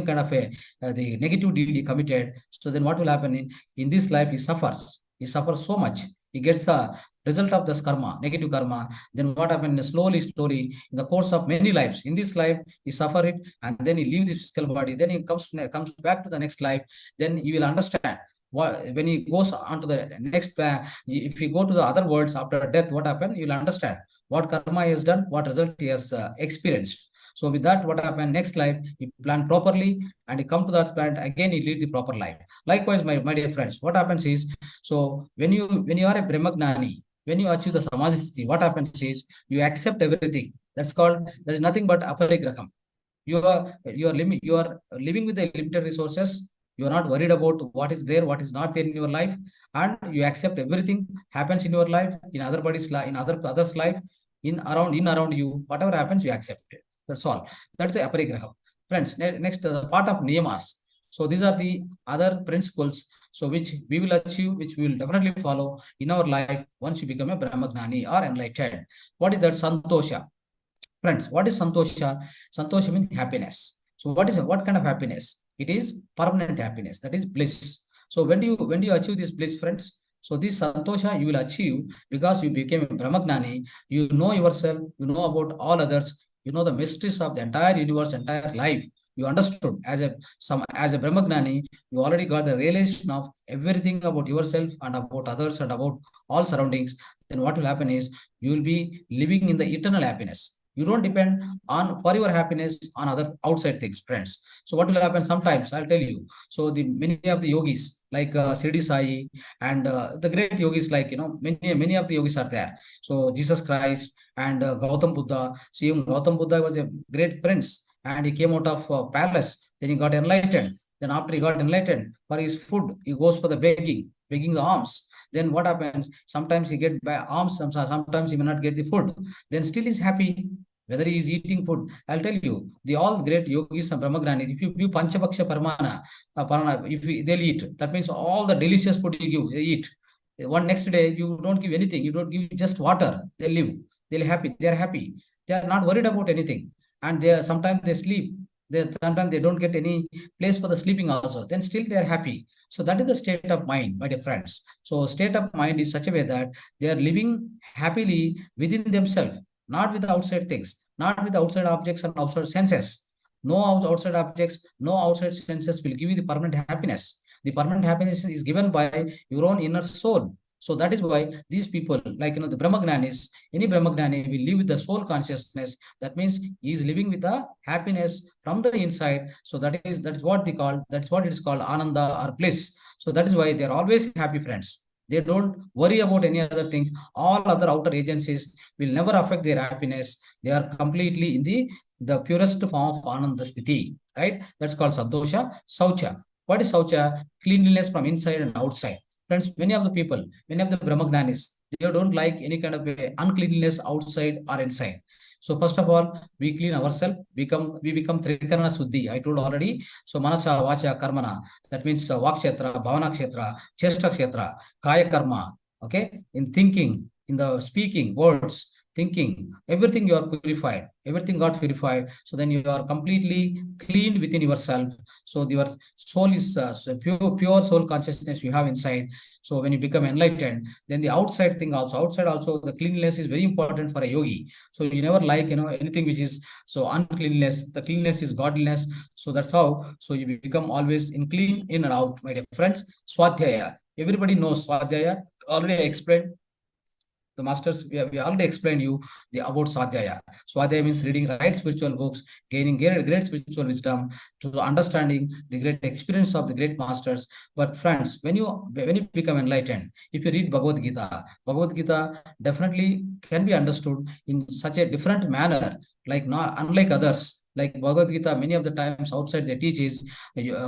kind of the negative deed he committed. So then what will happen in this life? He suffers. He suffers so much. He gets the result of this karma, negative karma. Then what happened? Slowly, in the course of many lives, in this life, he suffer it, and then he leave this physical body. Then he comes back to the next life. Then you will understand what, when he goes on to the next, if you go to the other worlds after death, what happened? You will understand what karma he has done, what result he has experienced. So with that, what happened? Next life, he planned properly, and he come to that planet again. He lead the proper life. Likewise, my dear friends, what happens is, so when you are a brahmagnani, when you achieve the samadhi sthiti, what happens is you accept everything. There is nothing but aparigraham. You are living with the limited resources. You are not worried about what is there, what is not there in your life, and you accept everything happens in your life, in other body's life, in others' life, in around you. Whatever happens, you accept it. That's all. That's the aparigraham. Friends, next part of niyamas. So these are the other principles, so which we will achieve, which we will definitely follow in our life once you become a brahmagnani or enlightened. What is that? Santosha. Friends, what is santosha? Santosha means happiness. So what kind of happiness? It is permanent happiness. That is bliss. So when you achieve this bliss, friends, so this santosha you will achieve because you became a brahmagnani. You know yourself. You know about all others. You know the mysteries of the entire universe, entire life. You understood as a brahmagnani. You already got the realization of everything about yourself and about others and about all surroundings. Then what will happen is you will be living in the eternal happiness. You don't depend on for your happiness on other outside things, friends. So what will happen? Sometimes I'll tell you. So the many of the yogis like Sirdi Sai and the great yogis, like many of the yogis are there. So Jesus Christ and Gautam Buddha. See, Gautam Buddha was a great prince, and he came out of palace. Then he got enlightened. Then after he got enlightened, for his food, he goes for the begging the alms. Then what happens? Sometimes he get by alms, sometimes he may not get the food. Then still he's happy whether he is eating food. I'll tell you, the all great yogis and brahmagranis, if you give panchabaksha parana, they'll eat. That means all the delicious food you give, they eat. One next day, you don't give anything. You don't give just water. They live. They're happy. They are happy. They are not worried about anything. And sometimes they sleep. Sometimes they don't get any place for the sleeping also. Then still they are happy. So that is the state of mind, my dear friends. So state of mind is such a way that they are living happily within themselves, not with the outside things, not with the outside objects and outside senses. No outside objects, no outside senses will give you the permanent happiness. The permanent happiness is given by your own inner soul. So that is why these people, like the Brahmagnanis, any Brahmagnani will live with the soul consciousness. That means he is living with the happiness from the inside. So that is what they call, that's what it is called Ananda or bliss. So that is why they are always happy, friends. They don't worry about any other things. All other outer agencies will never affect their happiness. They are completely in the purest form of Ananda Sthiti, right? That's called Santosha. Saucha. What is Saucha? Cleanliness from inside and outside. Friends, many of the Brahmagnanis, they don't like any kind of uncleanliness outside or inside. So first of all, we clean ourselves, we become Trikarana Suddhi. I told already. So Manasa, Vacha, Karmana. That means Vak Kshetra, Bhavana Kshetra, Chesta Kshetra, Kaya Karma. Okay, in thinking, in the speaking, words, thinking, everything you are purified, everything got purified. So then you are completely cleaned within yourself. So your soul is pure soul consciousness you have inside. So when you become enlightened, then the outside thing also, outside also, the cleanliness is very important for a yogi. So you never like, anything which is so uncleanliness. The cleanness is godliness. So that's how, so you become always in clean in and out, my dear friends. Swadhyaya. Everybody knows Swadhyaya. Already I explained the masters, we already explained you about Swadhyaya. Swadhyaya means reading right spiritual books, gaining great spiritual wisdom, to understanding the great experience of the great masters. But friends, when you become enlightened, if you read Bhagavad Gita definitely can be understood in such a different manner, like not unlike others. Like Bhagavad Gita, many of the times outside they teach is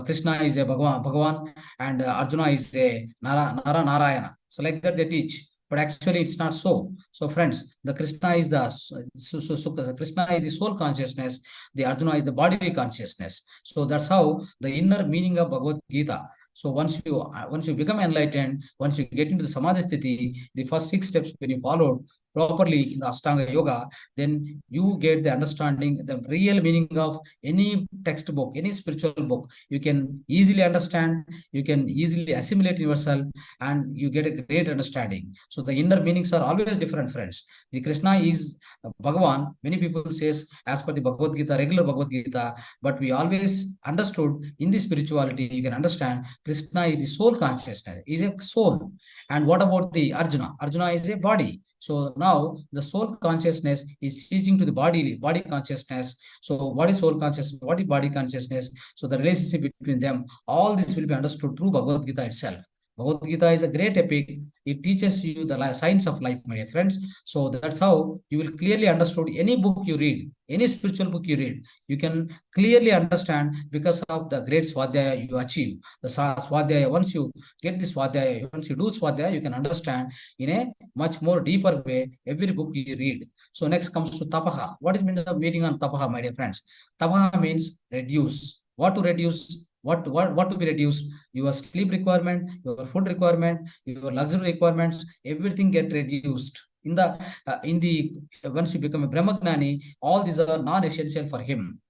Krishna is a Bhagavan, and Arjuna is a Narayana. So like that they teach, but actually it's not so. So friends, the Krishna is Krishna is the soul consciousness, the Arjuna is the bodily consciousness. So that's how the inner meaning of Bhagavad Gita. So once you become enlightened, once you get into the samadhi sthiti, the first 6 steps when you followed properly in the Astanga yoga, then you get the understanding, the real meaning of any textbook, any spiritual book. You can easily understand, you can easily assimilate yourself, and you get a great understanding. So the inner meanings are always different, friends. The Krishna is Bhagavan. Many people says as per the Bhagavad Gita, regular Bhagavad Gita, but we always understood in the spirituality, you can understand Krishna is the soul consciousness, is a soul. And what about the Arjuna? Arjuna is a body. So now the soul consciousness is teaching to the body consciousness. So what is soul consciousness? What is body consciousness? So the relationship between them, all this will be understood through Bhagavad Gita itself. Bhagavad Gita is a great epic. It teaches you the science of life, my dear friends. So that's how you will clearly understand any book you read, any spiritual book you read. You can clearly understand because of the great Swadhyaya you achieve. The Swadhyaya, once you get this Swadhyaya, once you do Swadhyaya, you can understand in a much more deeper way every book you read. So next comes to Tapaha. What is the meaning on Tapaha, my dear friends? Tapaha means reduce. What to reduce? What to be reduced? Your sleep requirement, your food requirement, your luxury requirements, everything get reduced. In the once you become a Brahmagnani, all these are non-essential for him.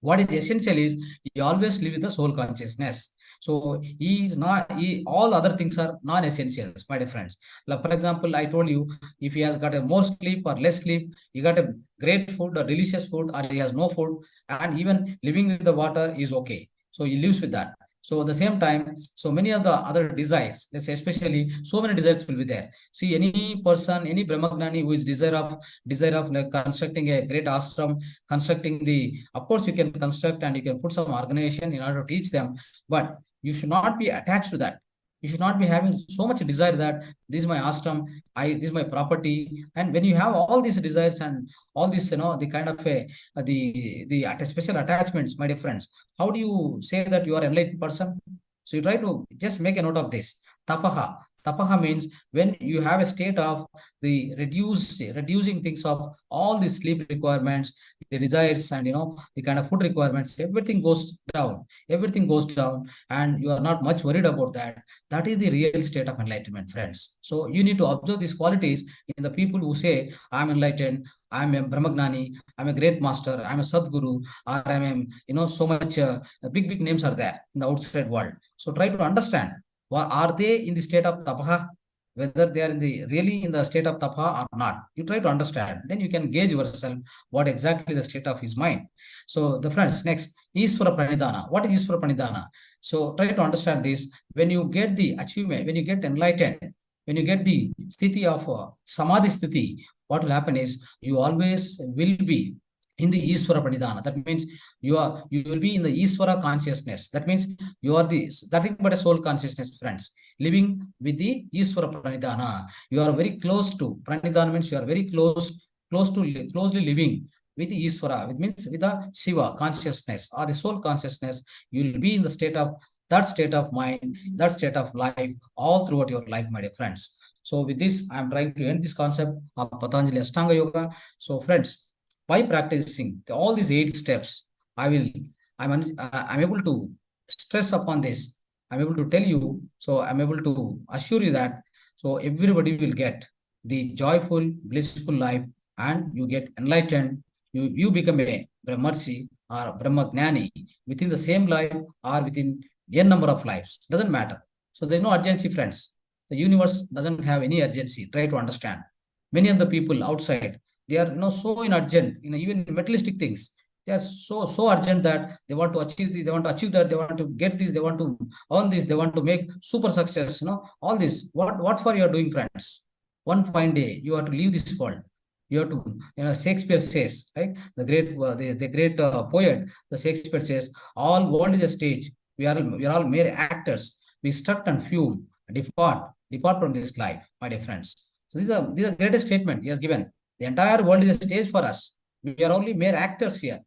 What is essential is he always live with the soul consciousness. So he is not, all other things are non-essentials, my dear friends. Like for example, I told you, if he has got a more sleep or less sleep, he got a great food or delicious food, or he has no food, and even living with the water is okay. So he lives with that. So at the same time, so many of the other desires, especially so many desires will be there. See, any person, any Brahmagnani who is desire of like constructing a great ashram, constructing of course you can construct and you can put some organization in order to teach them, but you should not be attached to that. You should not be having so much desire that this is my ashram, this is my property. And when you have all these desires and all this, the kind of special attachments, my dear friends, how do you say that you are an enlightened person? So you try to just make a note of this. Tapaha. Tapaha means when you have a state of the reducing things of all the sleep requirements, the desires, and the kind of food requirements, everything goes down. Everything goes down, and you are not much worried about that. That is the real state of enlightenment, friends. So you need to observe these qualities in the people who say, I'm enlightened, I'm a Brahmagnani, I'm a great master, I'm a Sadguru, or I'm a, so much big names are there in the outside world. So try to understand, are they in the state of tapaha? Whether they are really in the state of tapaha or not. You try to understand. Then you can gauge yourself what exactly the state of his mind. So the friends, next, Isvara Pranidhana. What is Isvara Pranidhana? So try to understand this. When you get the achievement, when you get enlightened, when you get the sthiti of samadhi sthiti, what will happen is you always will be in the Isvara Pranidhana. That means you will be in the Isvara consciousness. That means you are nothing but a soul consciousness, friends. Living with the Isvara Pranidhana. You are very close to Pranidhana means you are very closely living with the Isvara. It means with the Shiva consciousness or the soul consciousness. You will be in the state of that state of mind, that state of life, all throughout your life, my dear friends. So with this, I am trying to end this concept of Patanjali Astanga Yoga. So friends, by practicing all these 8 steps, I'm able to stress upon this. I'm able to tell you, so I'm able to assure you that, so everybody will get the joyful, blissful life and you get enlightened. You become a Brahmarshi or Brahma Gnani within the same life or within n number of lives. Doesn't matter. So there's no urgency, friends. The universe doesn't have any urgency. Try to understand. Many of the people outside, they are so in urgent, even materialistic things. They are so urgent that they want to achieve this, they want to achieve that, they want to get this, they want to earn this, they want to make super success. All this. What for you are doing, friends? One fine day you have to leave this world. You have to, Shakespeare says, right? The great poet, the Shakespeare says, all world is a stage. We are all mere actors. We strut and fume, depart from this life, my dear friends. So these are greatest statement he has given. The entire world is a stage for us. We are only mere actors here.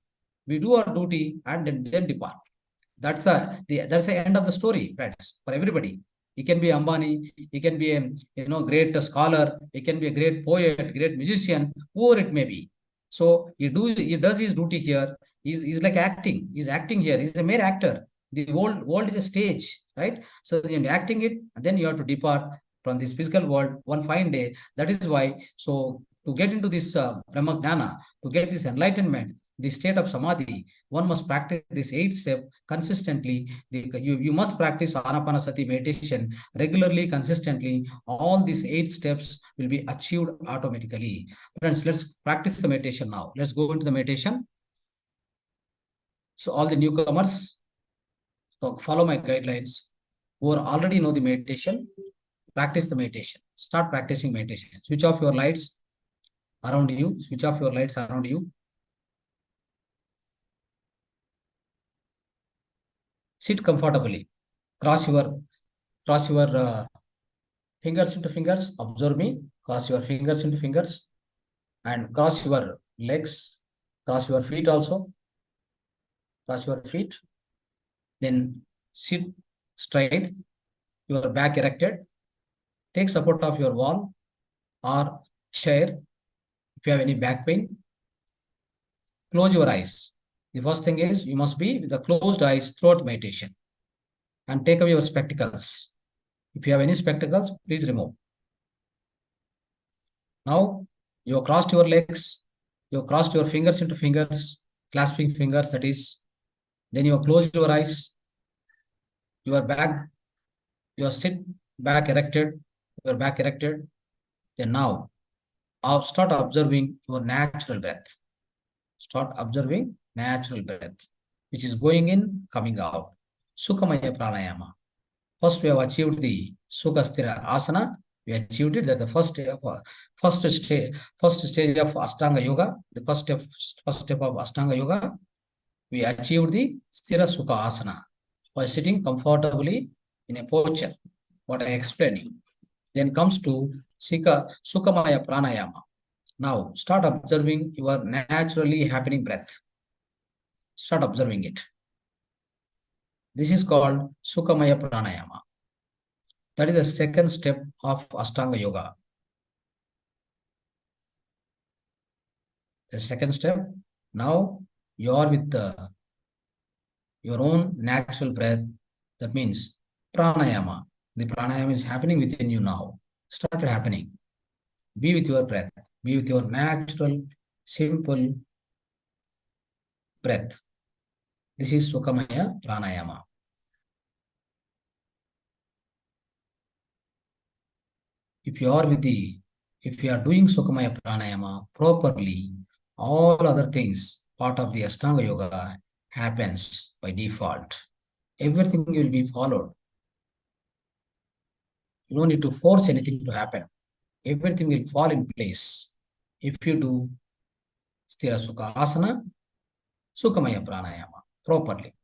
We do our duty and then depart. That's the end of the story, friends, for everybody. He can be Ambani, he can be a great scholar, he can be a great poet, great musician, whoever it may be. So he does his duty here. He's like acting. He's acting here. He's a mere actor. The world is a stage, right? So in acting it, then you have to depart from this physical world one fine day. That is why. So to get into this Brahma Jnana, to get this enlightenment, the state of samadhi, one must practice this 8 step consistently. You must practice anapanasati meditation regularly, consistently. All these 8 steps will be achieved automatically. Friends, let's practice the meditation now. Let's go into the meditation. So all the newcomers, so follow my guidelines. Who already know the meditation, practice the meditation. Start practicing meditation. Switch off your lights around you. Switch off your lights around you. Sit comfortably. Cross your fingers into fingers. Observe me. Cross your fingers into fingers and cross your legs. Cross your feet also. Cross your feet. Then sit straight. Your back erected. Take support of your wall or chair. If you have any back pain, close your eyes. The first thing is you must be with the closed eyes throughout meditation and take away your spectacles. If you have any spectacles, please remove. Now you have crossed your legs, you have crossed your fingers into fingers, clasping fingers, that is. Then you have closed your eyes, your back, your sit back erected, your back erected. Then now I'll start observing your natural breath. Start observing natural breath, which is going in, coming out. Sukhamaya pranayama. First, we have achieved the Sukhasthira asana. We achieved it. That the first stage of Astanga yoga. The first step of Astanga yoga. We achieved the Sthira Sukha asana by sitting comfortably in a posture. What I explained you. Then comes to Sukhamaya pranayama. Now start observing your naturally happening breath. Start observing it. This is called Sukhamaya pranayama. That is the second step of Astanga yoga. The second step, now you are with your own natural breath. That means pranayama. The pranayama is happening within you now. Start happening. Be with your breath. Be with your natural, simple breath. This is Sukhamaya pranayama. If you are doing Sukhamaya pranayama properly, all other things, part of the Astanga yoga, happens by default. Everything will be followed. You don't need to force anything to happen. Everything will fall in place if you do Sthira Sukha Asana, Sukhamaya pranayama properly.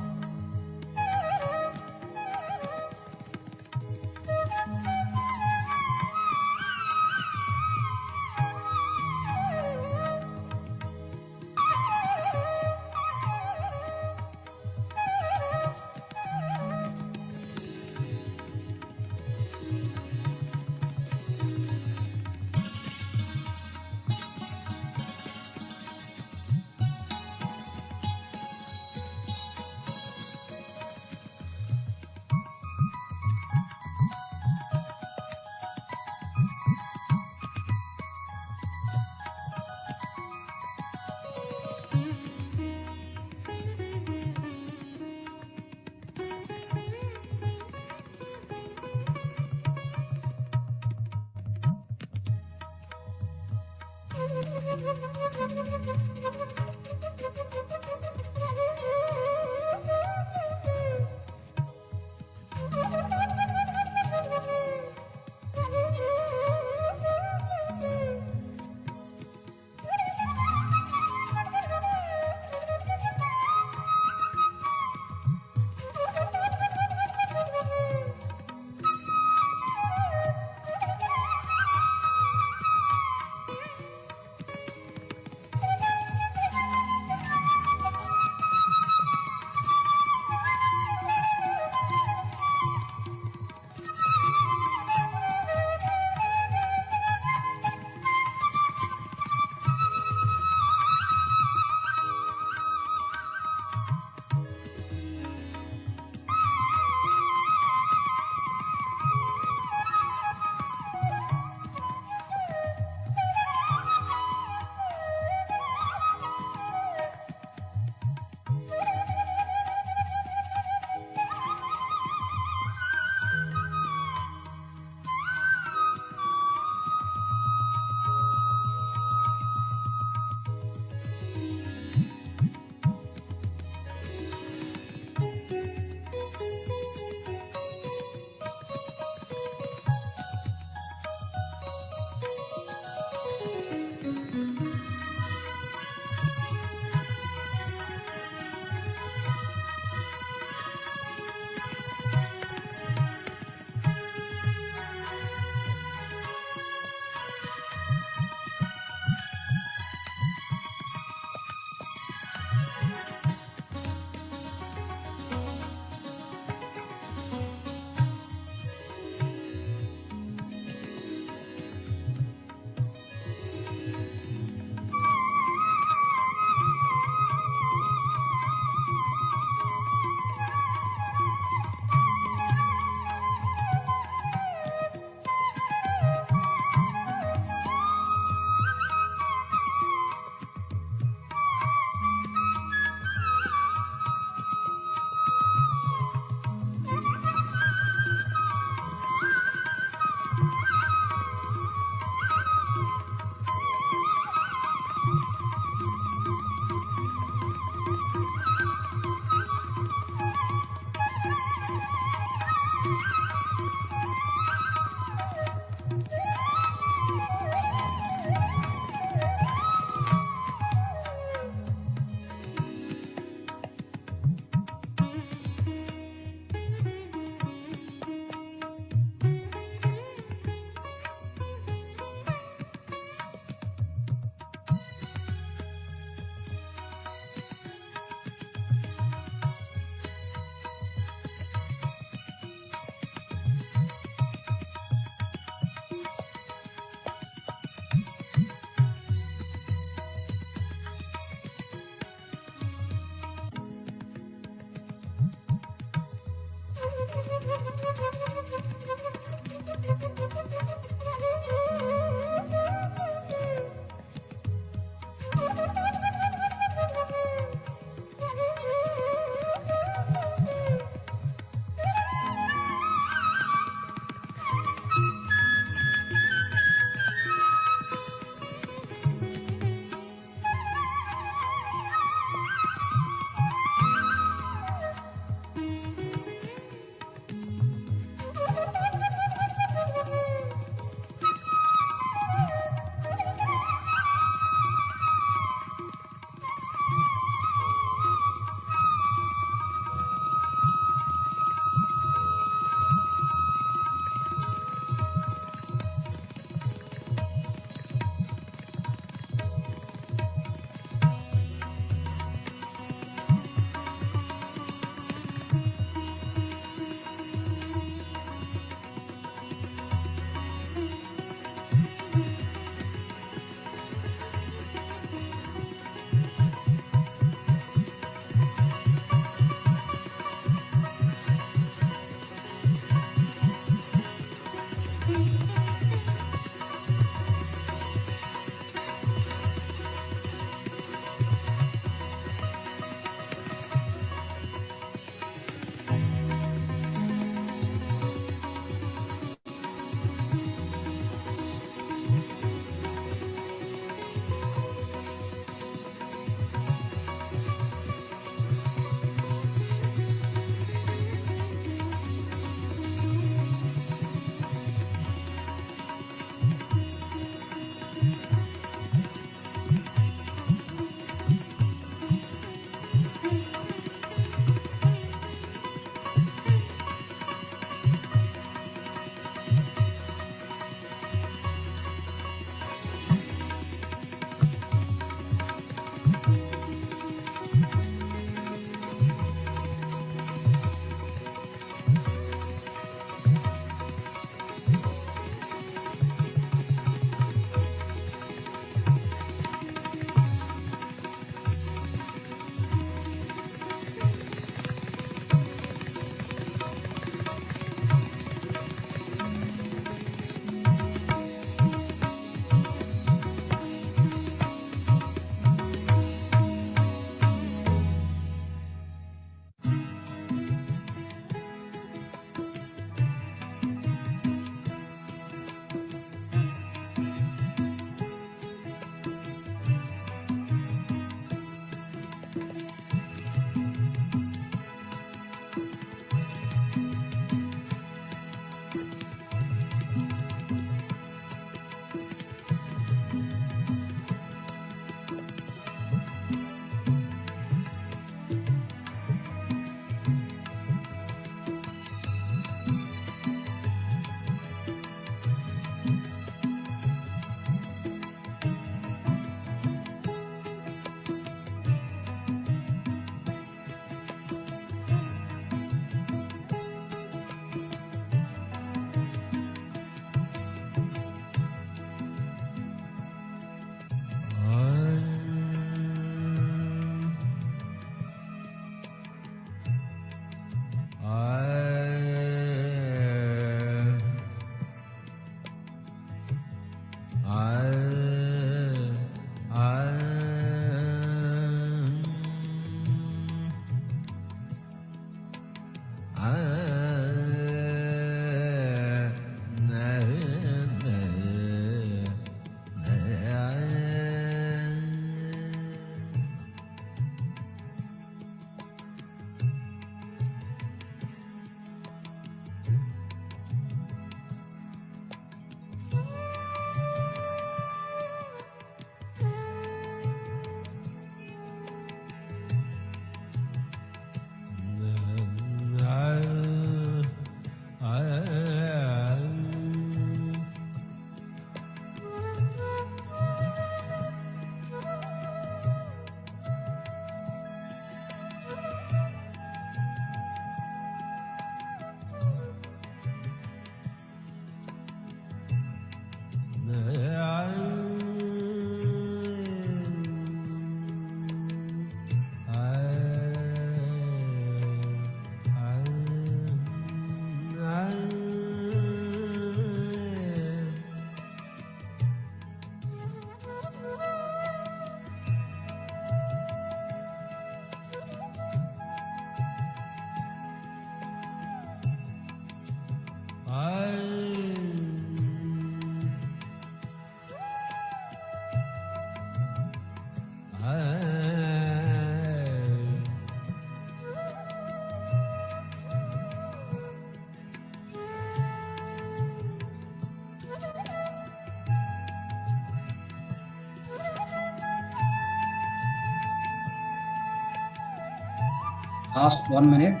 Last 1 minute,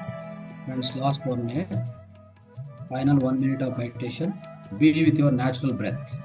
friends, last 1 minute. Final 1 minute of meditation. Be with your natural breath.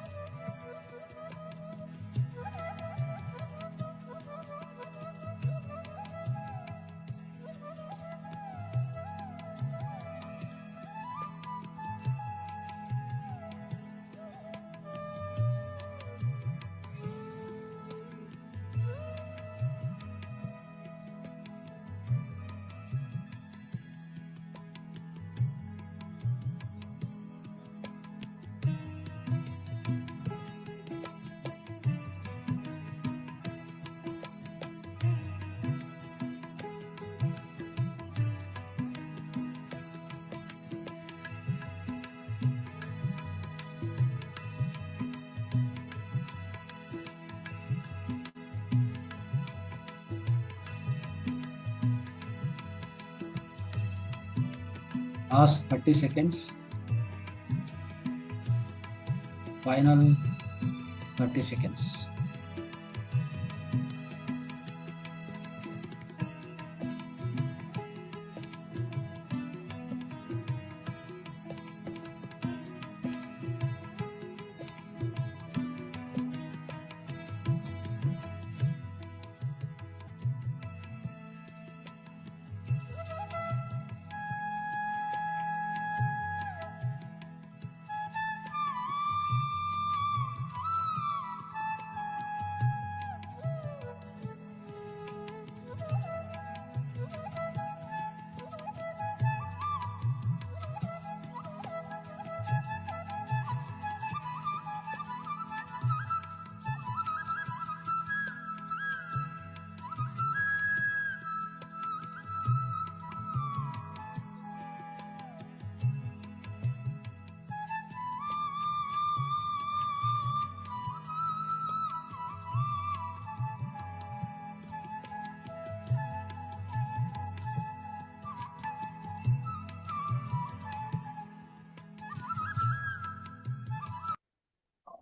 Last 30 seconds. Final 30 seconds.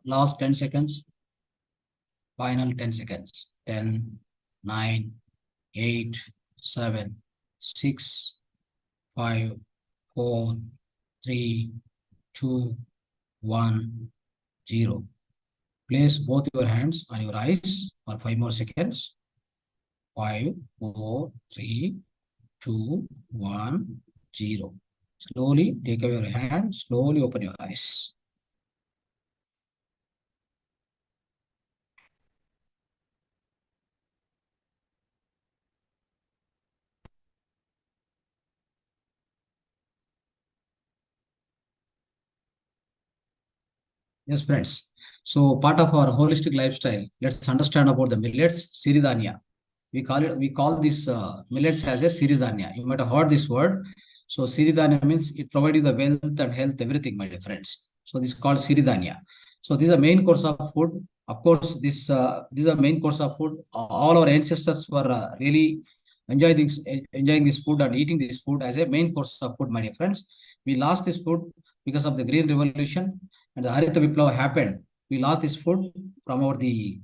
Last 10 seconds. Final 10 seconds. 10, 9, 8, 7, 6, 5, 4, 3, 2, 1, 0. Place both your hands on your eyes for 5 more seconds. 5, 4, 3, 2, 1, 0. Slowly take away your hand. Slowly open your eyes. Yes, friends. So part of our holistic lifestyle, let's understand about the millets, siridhanya. We call this millets as a siridhanya. You might have heard this word. So Siridhanya means it provides you the wealth and health, everything, my dear friends. So this is called Siridhanya. So this is the main course of food. Of course, this is a main course of food. All our ancestors were really enjoying this food and eating this food as a main course of food, my dear friends. We lost this food because of the Green Revolution and the Harita Viplava happened. We lost this food from our the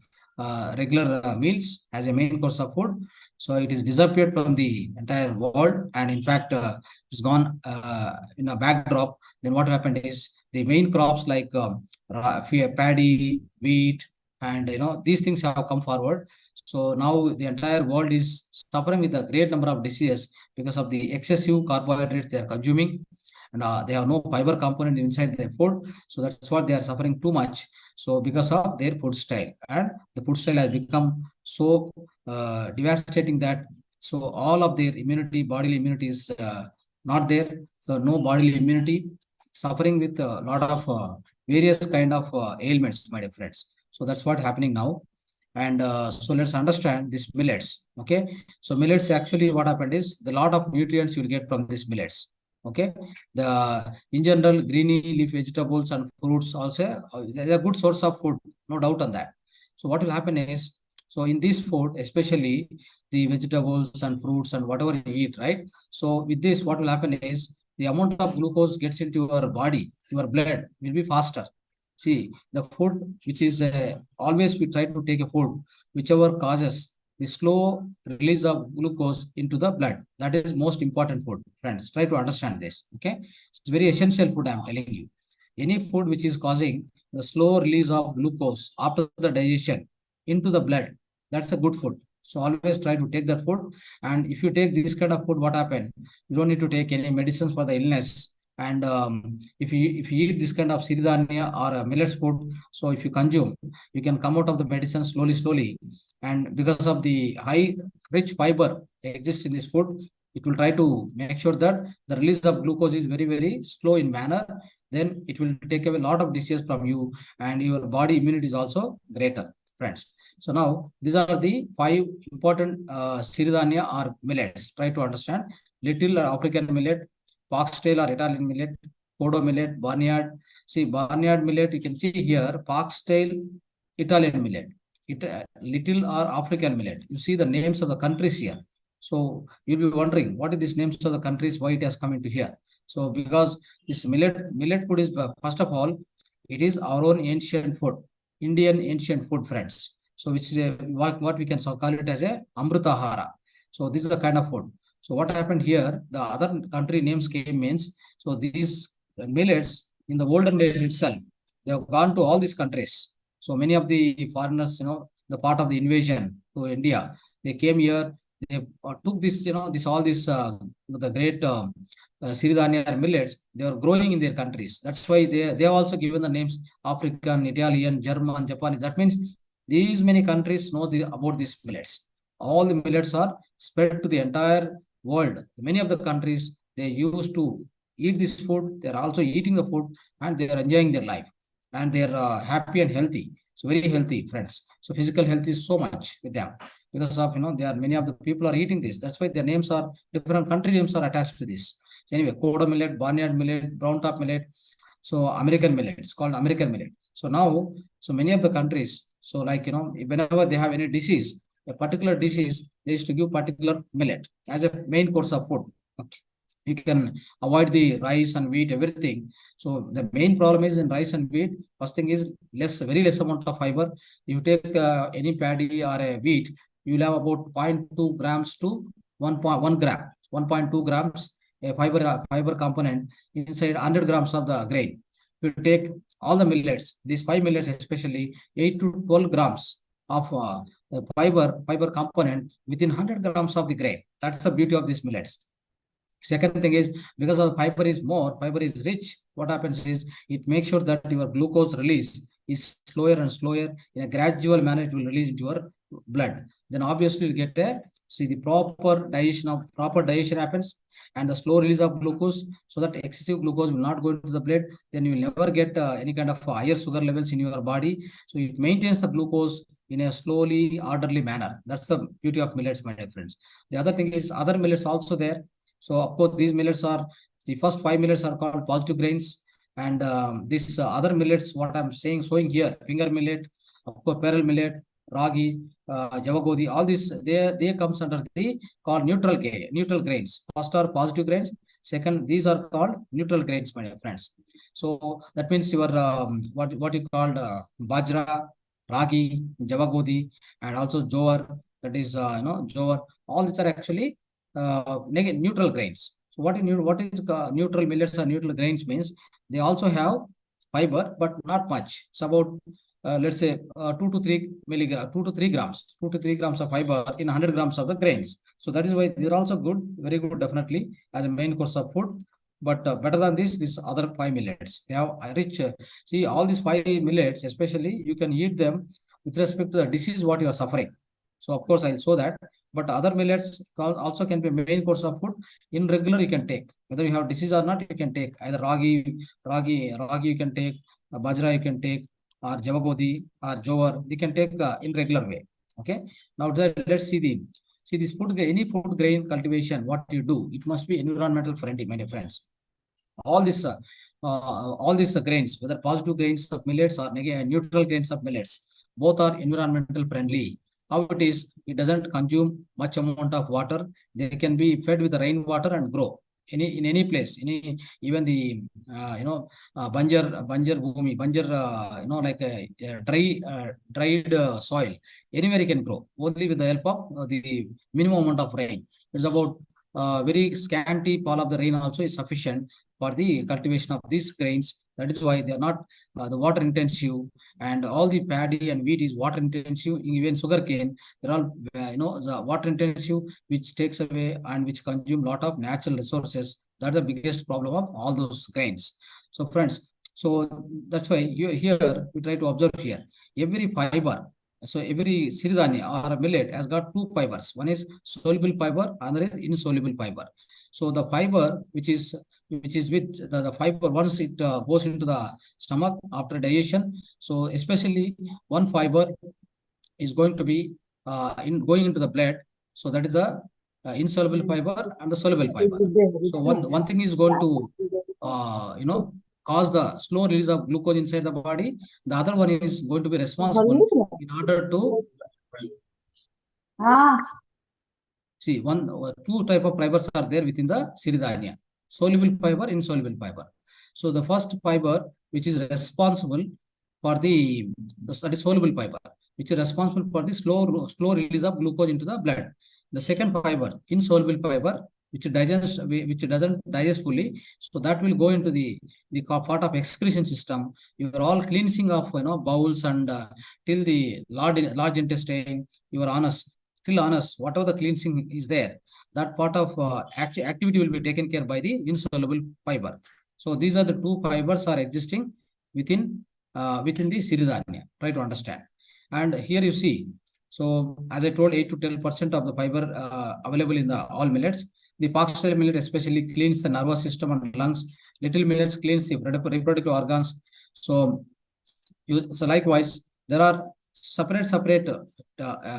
regular meals as a main course of food. So it is disappeared from the entire world, and in fact, it's gone in a backdrop. Then what happened is the main crops like paddy, wheat, and these things have come forward. So now the entire world is suffering with a great number of diseases because of the excessive carbohydrates they are consuming, and they have no fiber component inside their food. So that's what they are suffering too much. So because of their food style, and the food style has become so devastating that so all of their immunity, bodily immunity is not there. So no bodily immunity, suffering with a lot of various kind of ailments, my dear friends. So that's what happening now. And so let's understand this millets. Okay, so millets, actually what happened is the lot of nutrients you'll get from these millets. Okay, the in general greeny leaf vegetables and fruits also they're a good source of food, no doubt on that. So what will happen is, so in this food, especially the vegetables and fruits and whatever you eat, right? So with this, what will happen is the amount of glucose gets into your body, your blood will be faster. See, the food which is always we try to take a food whichever causes the slow release of glucose into the blood. That is most important food, friends. Try to understand this. Okay, it's very essential food. I'm telling you, any food which is causing the slow release of glucose after the digestion into the blood, that's a good food. So always try to take that food. And if you take this kind of food, what happen? You don't need to take any medicines for the illness. And if you eat this kind of siridhanya or millets food, so if you consume, you can come out of the medicine slowly. And because of the high rich fiber exists in this food, it will try to make sure that the release of glucose is very slow in manner. Then it will take away a lot of diseases from you, and your body immunity is also greater, friends. So now these are the 5 important siridhanya or millets. Try to understand. Little African millet, foxtail or Italian millet, kodo millet, barnyard. See, barnyard millet, you can see here, foxtail, Italian millet. Little or African millet. You see the names of the countries here. So you'll be wondering, what are these names of the countries, why it has come into here? So because this millet food is, first of all, it is our own ancient food, Indian ancient food, friends. So which is what we can call it as a amrutahara. So this is the kind of food. So what happened here, the other country names came means, so these millets in the olden days itself, they have gone to all these countries. So many of the foreigners, the part of the invasion to India, they came here, they took this, the great Siridhanya millets, they are growing in their countries. That's why they have also given the names African, Italian, German, Japanese. That means these many countries know about these millets. All the millets are spread to the entire world. Many of the countries, they used to eat this food. They are also eating the food, and they are enjoying their life, and they are happy and healthy. So very healthy, friends. So physical health is so much with them because of, there are many of the people are eating this. That's why their names are different, country names are attached to this. So anyway, kodo millet, barnyard millet, brown top millet. So American millet, it's called American millet. So now, so many of the countries, so like, whenever they have any disease, a particular disease, they used to give particular millet as a main course of food. Okay. You can avoid the rice and wheat, everything. So the main problem is in rice and wheat. First thing is very less amount of fiber. You take any paddy or a wheat, you will have about 0.2 grams to 1.1 gram, 1.2 grams a fiber component inside 100 grams of the grain. If you take all the millets, these 5 millets especially, 8 to 12 grams of the fiber component within 100 grams of the grain. That's the beauty of these millets. Second thing is, because of fiber is rich, what happens is it makes sure that your glucose release is slower and slower. In a gradual manner, it will release into your blood. Then obviously you get the proper digestion happens, and the slow release of glucose, so that excessive glucose will not go into the blood. Then you will never get any kind of higher sugar levels in your body. So it maintains the glucose in a slowly, orderly manner. That's the beauty of millets, my dear friends. The other thing is, other millets also there. So of course, these millets are, the first 5 millets are called positive grains. And this other millets, what I'm saying, showing here, finger millet, of course, pearl millet, ragi, javagodi, all this, they comes under the called neutral grains. First are positive grains. Second, these are called neutral grains, my dear friends. So that means your what you called bajra, ragi, javagodi, and also jowar. That is jowar. All these are actually neutral grains. So what is neutral millets or neutral grains means? They also have fiber, but not much. It's about let's say 2 to 3 grams, 2 to 3 grams of fiber in 100 grams of the grains. So that is why they're also good, very good, definitely as a main course of food. But better than this other 5 millets. They have rich. See, all these 5 millets, especially, you can eat them with respect to the disease what you are suffering. So of course I'll show that. But other millets also can be main course of food. In regular, you can take. Whether you have disease or not, you can take either ragi you can take, bajra you can take, or javagodi or jowar. You can take in regular way. Okay. Now let's see this any food grain cultivation. What you do, it must be environmental friendly, my dear friends. All these grains, whether positive grains of millets or neutral grains of millets, both are environmental friendly. How it is, it doesn't consume much amount of water. They can be fed with the rainwater and grow in any place. Even the banjar bhumi, like a dried soil, anywhere you can grow, only with the help of the minimum amount of rain. It's about very scanty fall of the rain also is sufficient for the cultivation of these grains. That is why they are not the water intensive, and all the paddy and wheat is water intensive. Even sugarcane, they're all the water intensive, which takes away and which consume lot of natural resources. That's the biggest problem of all those grains. So friends, so that's why here we try to observe here every fiber. So every siridhanya or a millet has got two fibers. One is soluble fiber, another is insoluble fiber. So the fiber which is with the fiber, once it goes into the stomach after digestion. So especially one fiber is going to be going into the blood. So that is the insoluble fiber and the soluble fiber. So one thing is going to cause the slow release of glucose inside the body. The other one is going to be responsible in order to see two type of fibers are there within the siridhanya: soluble fiber, insoluble fiber. So the first fiber which is responsible for the that is soluble fiber, which is responsible for the slow release of glucose into the blood. The second fiber, insoluble fiber, which doesn't digest fully, so that will go into the part of excretion system. You are all cleansing of bowels and till the large intestine, your anus, till anus, whatever the cleansing is there, that part of activity will be taken care by the insoluble fiber. So these are the two fibers are existing within the siridhanya. Try to understand. And here you see, so as I told, 8 to 10% of the fiber available in the all millets. The foxtail millet especially cleans the nervous system and lungs. Little millets cleans the reproductive organs. So likewise, there are separate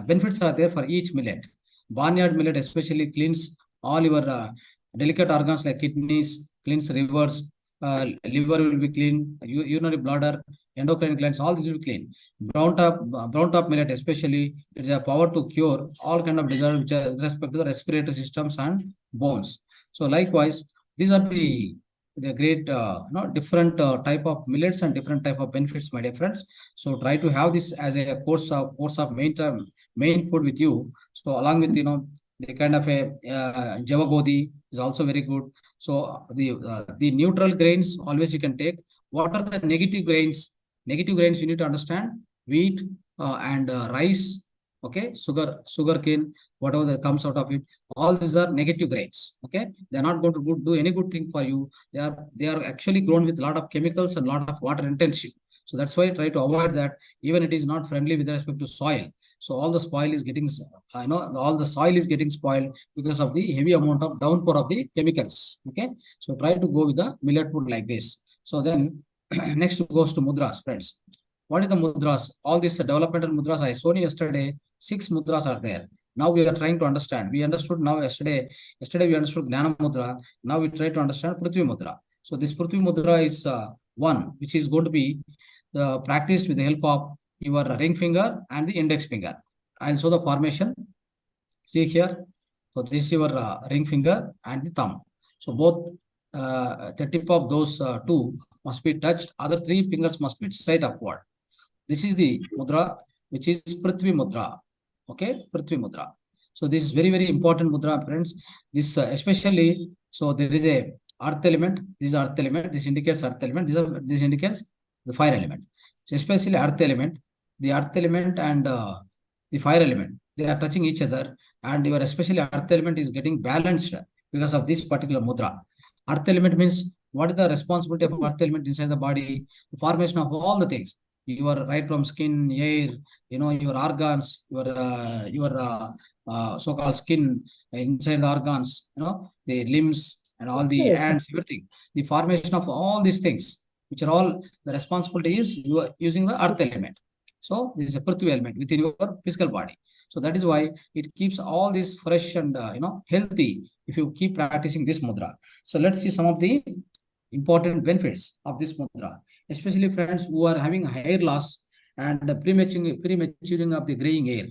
benefits are there for each millet. Barnyard millet especially cleans all your delicate organs like kidneys, cleans rivers, liver will be clean, urinary bladder, endocrine glands, all this will be clean. Brown top millet especially, it's a power to cure all kind of disorders which are with respect to the respiratory systems and bones. So likewise, these are the great different type of millets and different type of benefits, my dear friends. So try to have this as a course of main food with you. So along with the kind of a javagodi is also very good. So the neutral grains always you can take. What are the negative grains? Negative grains you need to understand: wheat and rice. Okay, sugarcane, whatever that comes out of it, all these are negative grains. Okay, they are not going to do any good thing for you. They are actually grown with a lot of chemicals and a lot of water intensive. So that's why I try to avoid that. Even it is not friendly with respect to soil. So all the spoil is getting, all the soil is getting spoiled because of the heavy amount of downpour of the chemicals. Okay, so try to go with the millet food like this. So then next goes to mudras, friends. What is the mudras? All these developmental mudras I showed you yesterday. 6 mudras are there. Now we are trying to understand. We understood now yesterday we understood Jnana Mudra. Now we try to understand Prithvi Mudra. So this Prithvi Mudra is one which is going to be practiced with the help of your ring finger and the index finger. I'll show the formation. See here. So this is your ring finger and the thumb. So both the tip of those two must be touched. Other three fingers must be straight upward. This is the mudra, which is Prithvi Mudra. Okay, Prithvi Mudra. So this is very, very important mudra, friends. This especially, so there is a earth element. This is earth element. This indicates earth element. This indicates the fire element. So especially earth element, the earth element and the fire element, they are touching each other, and your especially earth element is getting balanced because of this particular mudra. Earth element means what is the responsibility of earth element inside the body? The formation of all the things. Your right from skin, air, your organs, your so-called skin inside the organs, the limbs and all the Okay. ants, everything. The formation of all these things, which are all the responsibility is you are using the earth element. So this is a Prithvi element within your physical body. So that is why it keeps all this fresh and healthy if you keep practicing this mudra. So let's see some of the important benefits of this mudra, especially friends who are having hair loss and prematuring of the graying hair.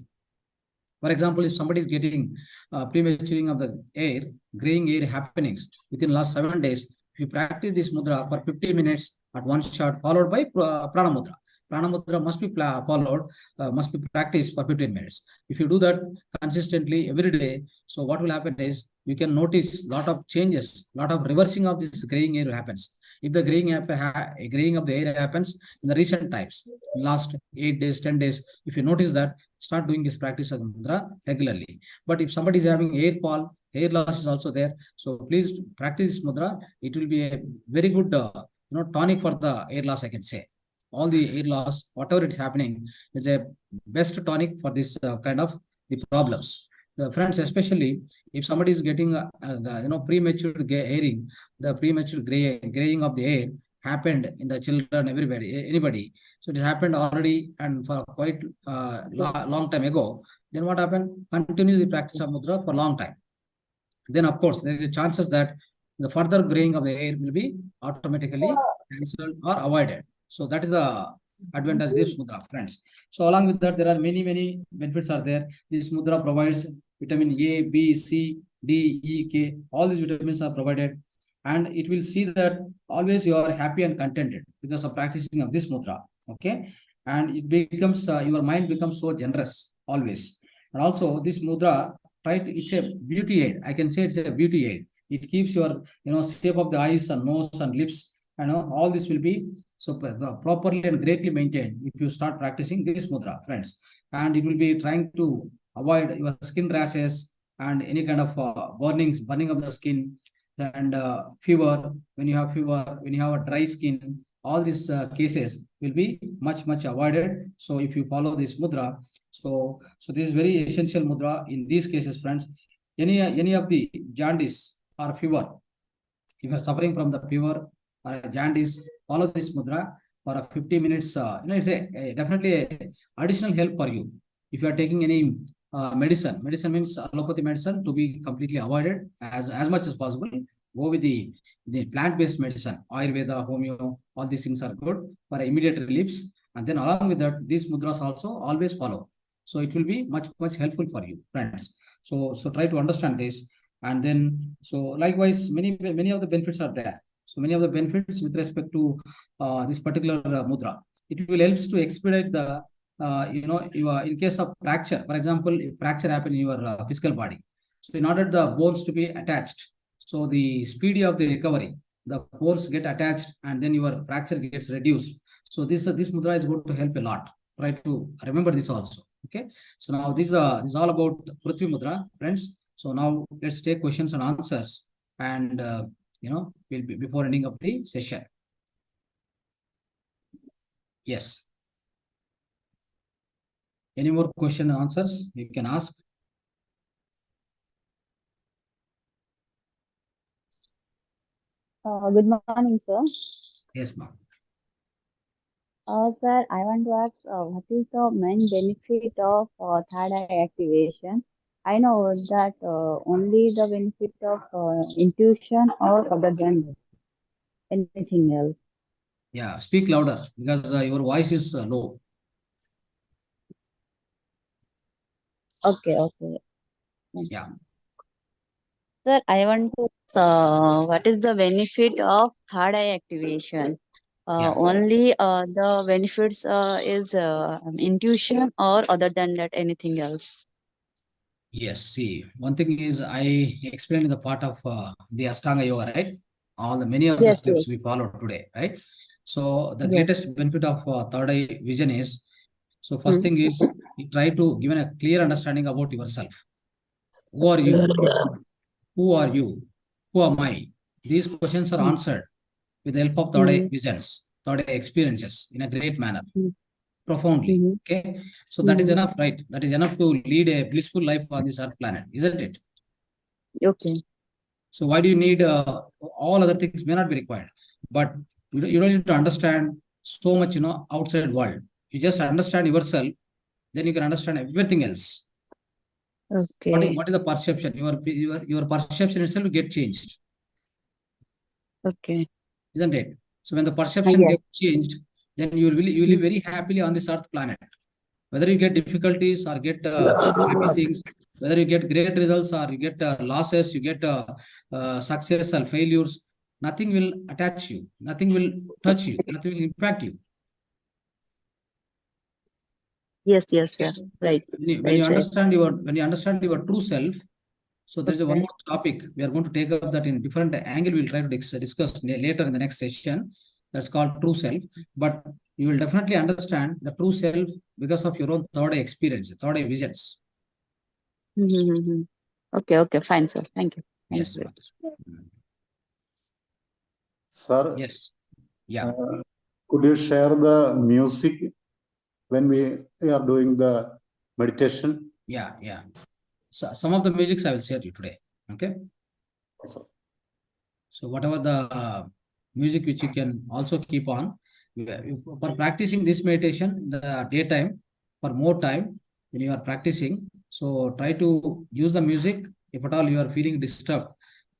For example, if somebody is getting prematuring of the hair, graying hair happenings within last 7 days, if you practice this mudra for 50 minutes at one shot, followed by prana mudra. Prana mudra must be followed, must be practiced for 15 minutes. If you do that consistently every day, so what will happen is you can notice lot of changes, lot of reversing of this graying hair happens. If the graying of the hair happens in the recent times, last 8 days, 10 days, if you notice that, start doing this practice of mudra regularly. But if somebody is having hair fall, hair loss is also there, so please practice this mudra. It will be a very good tonic for the hair loss, I can say. All the hair loss, whatever it's happening, is a best tonic for this kind of the problems. Friends, especially if somebody is getting premature hairing, the premature graying of the hair happened in the children, anybody. So it happened already and for quite long time ago. Then what happened? Continue the practice of mudra for a long time. Then of course there is a chances that the further graying of the hair will be automatically cancelled or avoided. So that is the advantage of this mudra, friends. So along with that, there are many benefits are there. This mudra provides vitamin A, B, C, D, E, K. All these vitamins are provided, and it will see that always you are happy and contented because of practicing of this mudra. Okay, and it becomes your mind becomes so generous always. And also this mudra, right, it's a beauty aid. I can say it's a beauty aid. It keeps your shape of the eyes and nose and lips, all this will be so properly and greatly maintained if you start practicing this mudra, friends. And it will be trying to avoid your skin rashes and any kind of burning of the skin, and fever. When you have fever, when you have a dry skin, all these cases will be much avoided. So if you follow this mudra, so this is very essential mudra in these cases, friends. Any of the jaundice or fever, if you are suffering from the fever or a jaundice, follow this mudra for a 50 minutes. It's definitely a additional help for you. If you are taking any medicine means allopathy medicine to be completely avoided as much as possible. Go with the plant-based medicine, Ayurveda, Homeo, all these things are good for immediate reliefs. And then along with that, these mudras also always follow. So it will be much helpful for you, friends. So try to understand this. And then so likewise many of the benefits are there. So many of the benefits with respect to this particular mudra, it will helps to expedite the in case of fracture. For example, if fracture happen in your physical body, so in order the bones to be attached, so the speedy of the recovery, the bones get attached and then your fracture gets reduced. So this mudra is going to help a lot. Try to remember this also. Okay, so now this is all about Prithvi mudra, friends. So now let's take questions and answers, and we'll be before ending of the session. Yes. Any more question and answers you can ask? Good morning, sir. Yes, ma'am. Sir, I want to ask what is the main benefit of third eye activation? I know that only the benefit of intuition or other than anything else. Yeah, speak louder because your voice is low. Okay, okay. Yeah, Sir, I want to what is the benefit of third eye activation? yeah. Only the benefits is intuition or other than that anything else? Yes, see, one thing is I explained in the part of the Astanga Yoga, right? All the many of the Yes, steps yes, we follow today, right? So the yes. greatest benefit of third eye vision is, so first Hmm. thing is you try to give a clear understanding about yourself. Who are you? Okay. Who are you? Who am I? These questions are Hmm. answered with the help of third eye Hmm. visions, third eye experiences in a great manner, Hmm. profoundly. Hmm. Okay, so that is Hmm. enough, right? That is enough to lead a blissful life on this earth planet, isn't it? Okay. So why do you need all other things may not be required, but you don't need to understand so much, outside world. You just understand yourself, then you can understand everything else. Okay. What is the perception? Your perception itself will get changed, Okay. isn't it? So when the perception Yes. gets changed, then you will live very happily on this earth planet. Whether you get difficulties or get happy things, whether you get great results or you get losses, you get success or failures, nothing will attach you, nothing will touch you, nothing will impact you. Yes, yes, sir. Right. When you Right, right. understand your true self, so there is a one Okay. more topic we are going to take up that in different angle. We'll try to discuss later in the next session. That's called true self. But you will definitely understand the true self because of your own third eye experience, third eye visions. Mm-hmm. Okay, okay, fine, sir. Thank you. Thank Yes, you. Matas. Sir, Yes. Yeah. could you share the music when we are doing the meditation? Yeah. Yeah. So some of the musics I will share you today. Okay. Also. So whatever the music which you can also keep on for practicing this meditation in the daytime for more time when you are practicing. So try to use the music. If at all you are feeling disturbed,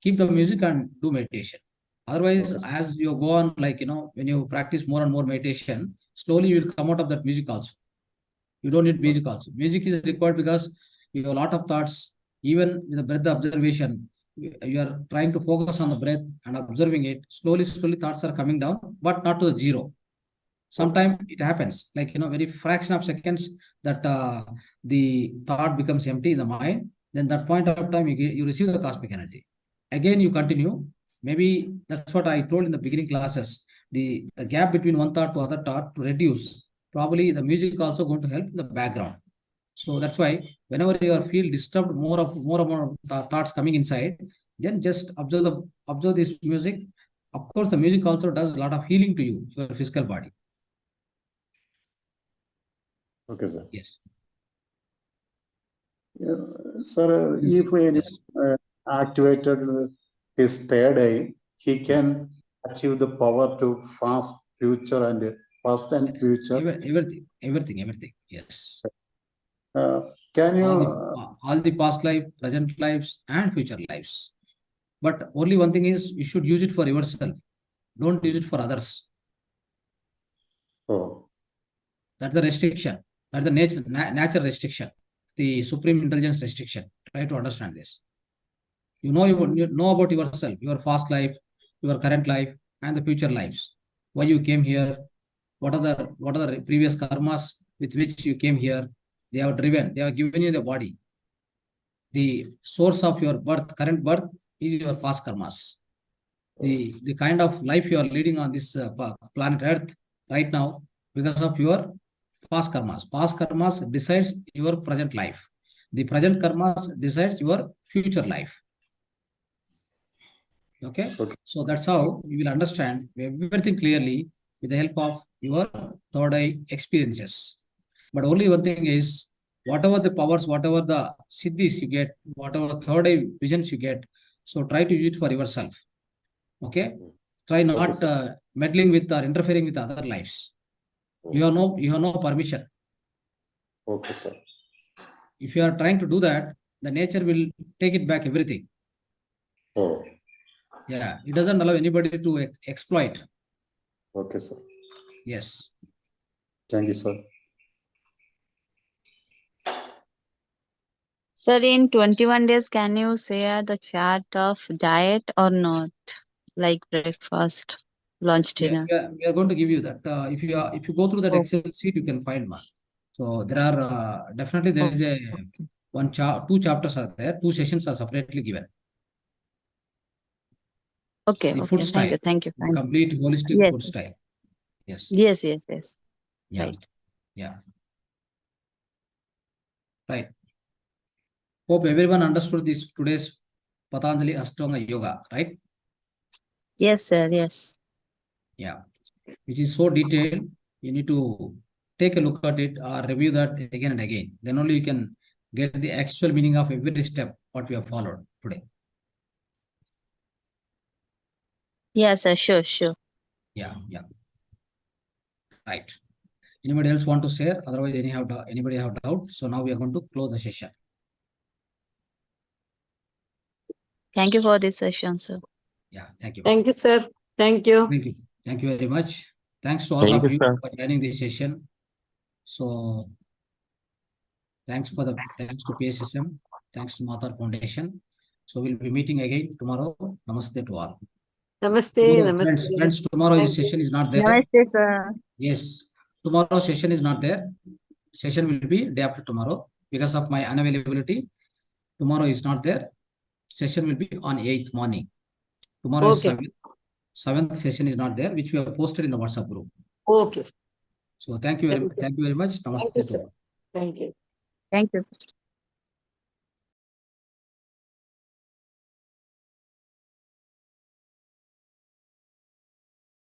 keep the music and do meditation. Otherwise, Okay, sir. as you go on, like when you practice more and more meditation, slowly you will come out of that music also. You don't need music also. Music is required because you have a lot of thoughts. Even in the breath observation, you are trying to focus on the breath and observing it. Slowly, slowly, thoughts are coming down, but not to the zero. Okay, Sometimes it happens, like very fraction of seconds that the thought becomes empty in the mind. Then that point of time you receive the cosmic energy. Again, you continue. Maybe that's what I told in the beginning classes. The gap between one thought to other thought to reduce. Probably the music also going to help in the background. So that's why whenever you are feel disturbed, more amount of thoughts coming inside, then just observe this music. Of course, the music also does a lot of healing to you, your physical body. okay, sir. Yes. Sir, Music. if we Yes. activated his third eye, he can achieve the power to fast future and past and future. Everything. Yes. Uh, can you? All the past life, present lives, and future lives. But only one thing is you should use it for yourself. Don't use it for others. Oh, That's the restriction. That's the nature restriction. The supreme intelligence restriction. Try to understand this. You know about yourself, your past life, your current life, and the future lives. Why you came here? What are the previous karmas with which you came here? They have driven. They have given you the body. The source of your birth, current birth, is your past karmas. The kind of life you are leading on this planet Earth right now because of your past karmas. Past karmas decides your present life. The present karmas decides your future life. Okay, okay, so that's how you will understand everything clearly with the help of your third eye experiences. But only one thing is, whatever the powers, whatever the siddhis you get, whatever third eye visions you get, so try to use it for yourself. Okay, try okay, not sir. meddling with or interfering with other lives. You have no permission. Okay, sir. If you are trying to do that, the nature will take it back everything. Oh, Yeah, it doesn't allow anybody to exploit. okay, sir. Yes. Thank you, sir. Sir, in 21 days, can you share the chart of diet or not? Like breakfast, lunch, dinner? We are going to give you that. If you go through that Oh. Excel sheet, you can find one. So there are definitely there is a two chapters are there. 2 sessions are separately given. Okay, The okay. food style, Thank you. complete holistic Yes, food style. Yes. yes. Yeah. Right. Yeah. Right. Hope everyone understood this today's Patanjali Astanga Yoga, right? Yes, sir. Yes. Yeah. Which is so detailed. You need to take a look at it or review that again and again. Then only you can get the actual meaning of every step what we have followed today. Yes, sir. Sure. Yeah. Right. Anybody else want to share? Otherwise, anybody have doubt? So now we are going to close the session. Thank you for this session, sir. Yeah. Thank you. Thank you, sir. Thank you. Thank you. Thank you very much. Thanks to all Thank of you, you sir. for joining this session. So thanks to PSSM. Thanks to Mahavatar Foundation. So we'll be meeting again tomorrow. Namaste to all. Namaste. Tomorrow, Namaste. friends, tomorrow Thank this you. session is not there. Namaste, sir. Yes, tomorrow session is not there. Session will be day after tomorrow because of my unavailability. Tomorrow is not there. Session will be on 8th morning. Tomorrow is Okay. 7th session is not there, which we have posted in the WhatsApp group. Okay. So thank you very much. Namaste Thank you, to sir. all. Thank you. Thank you, sir.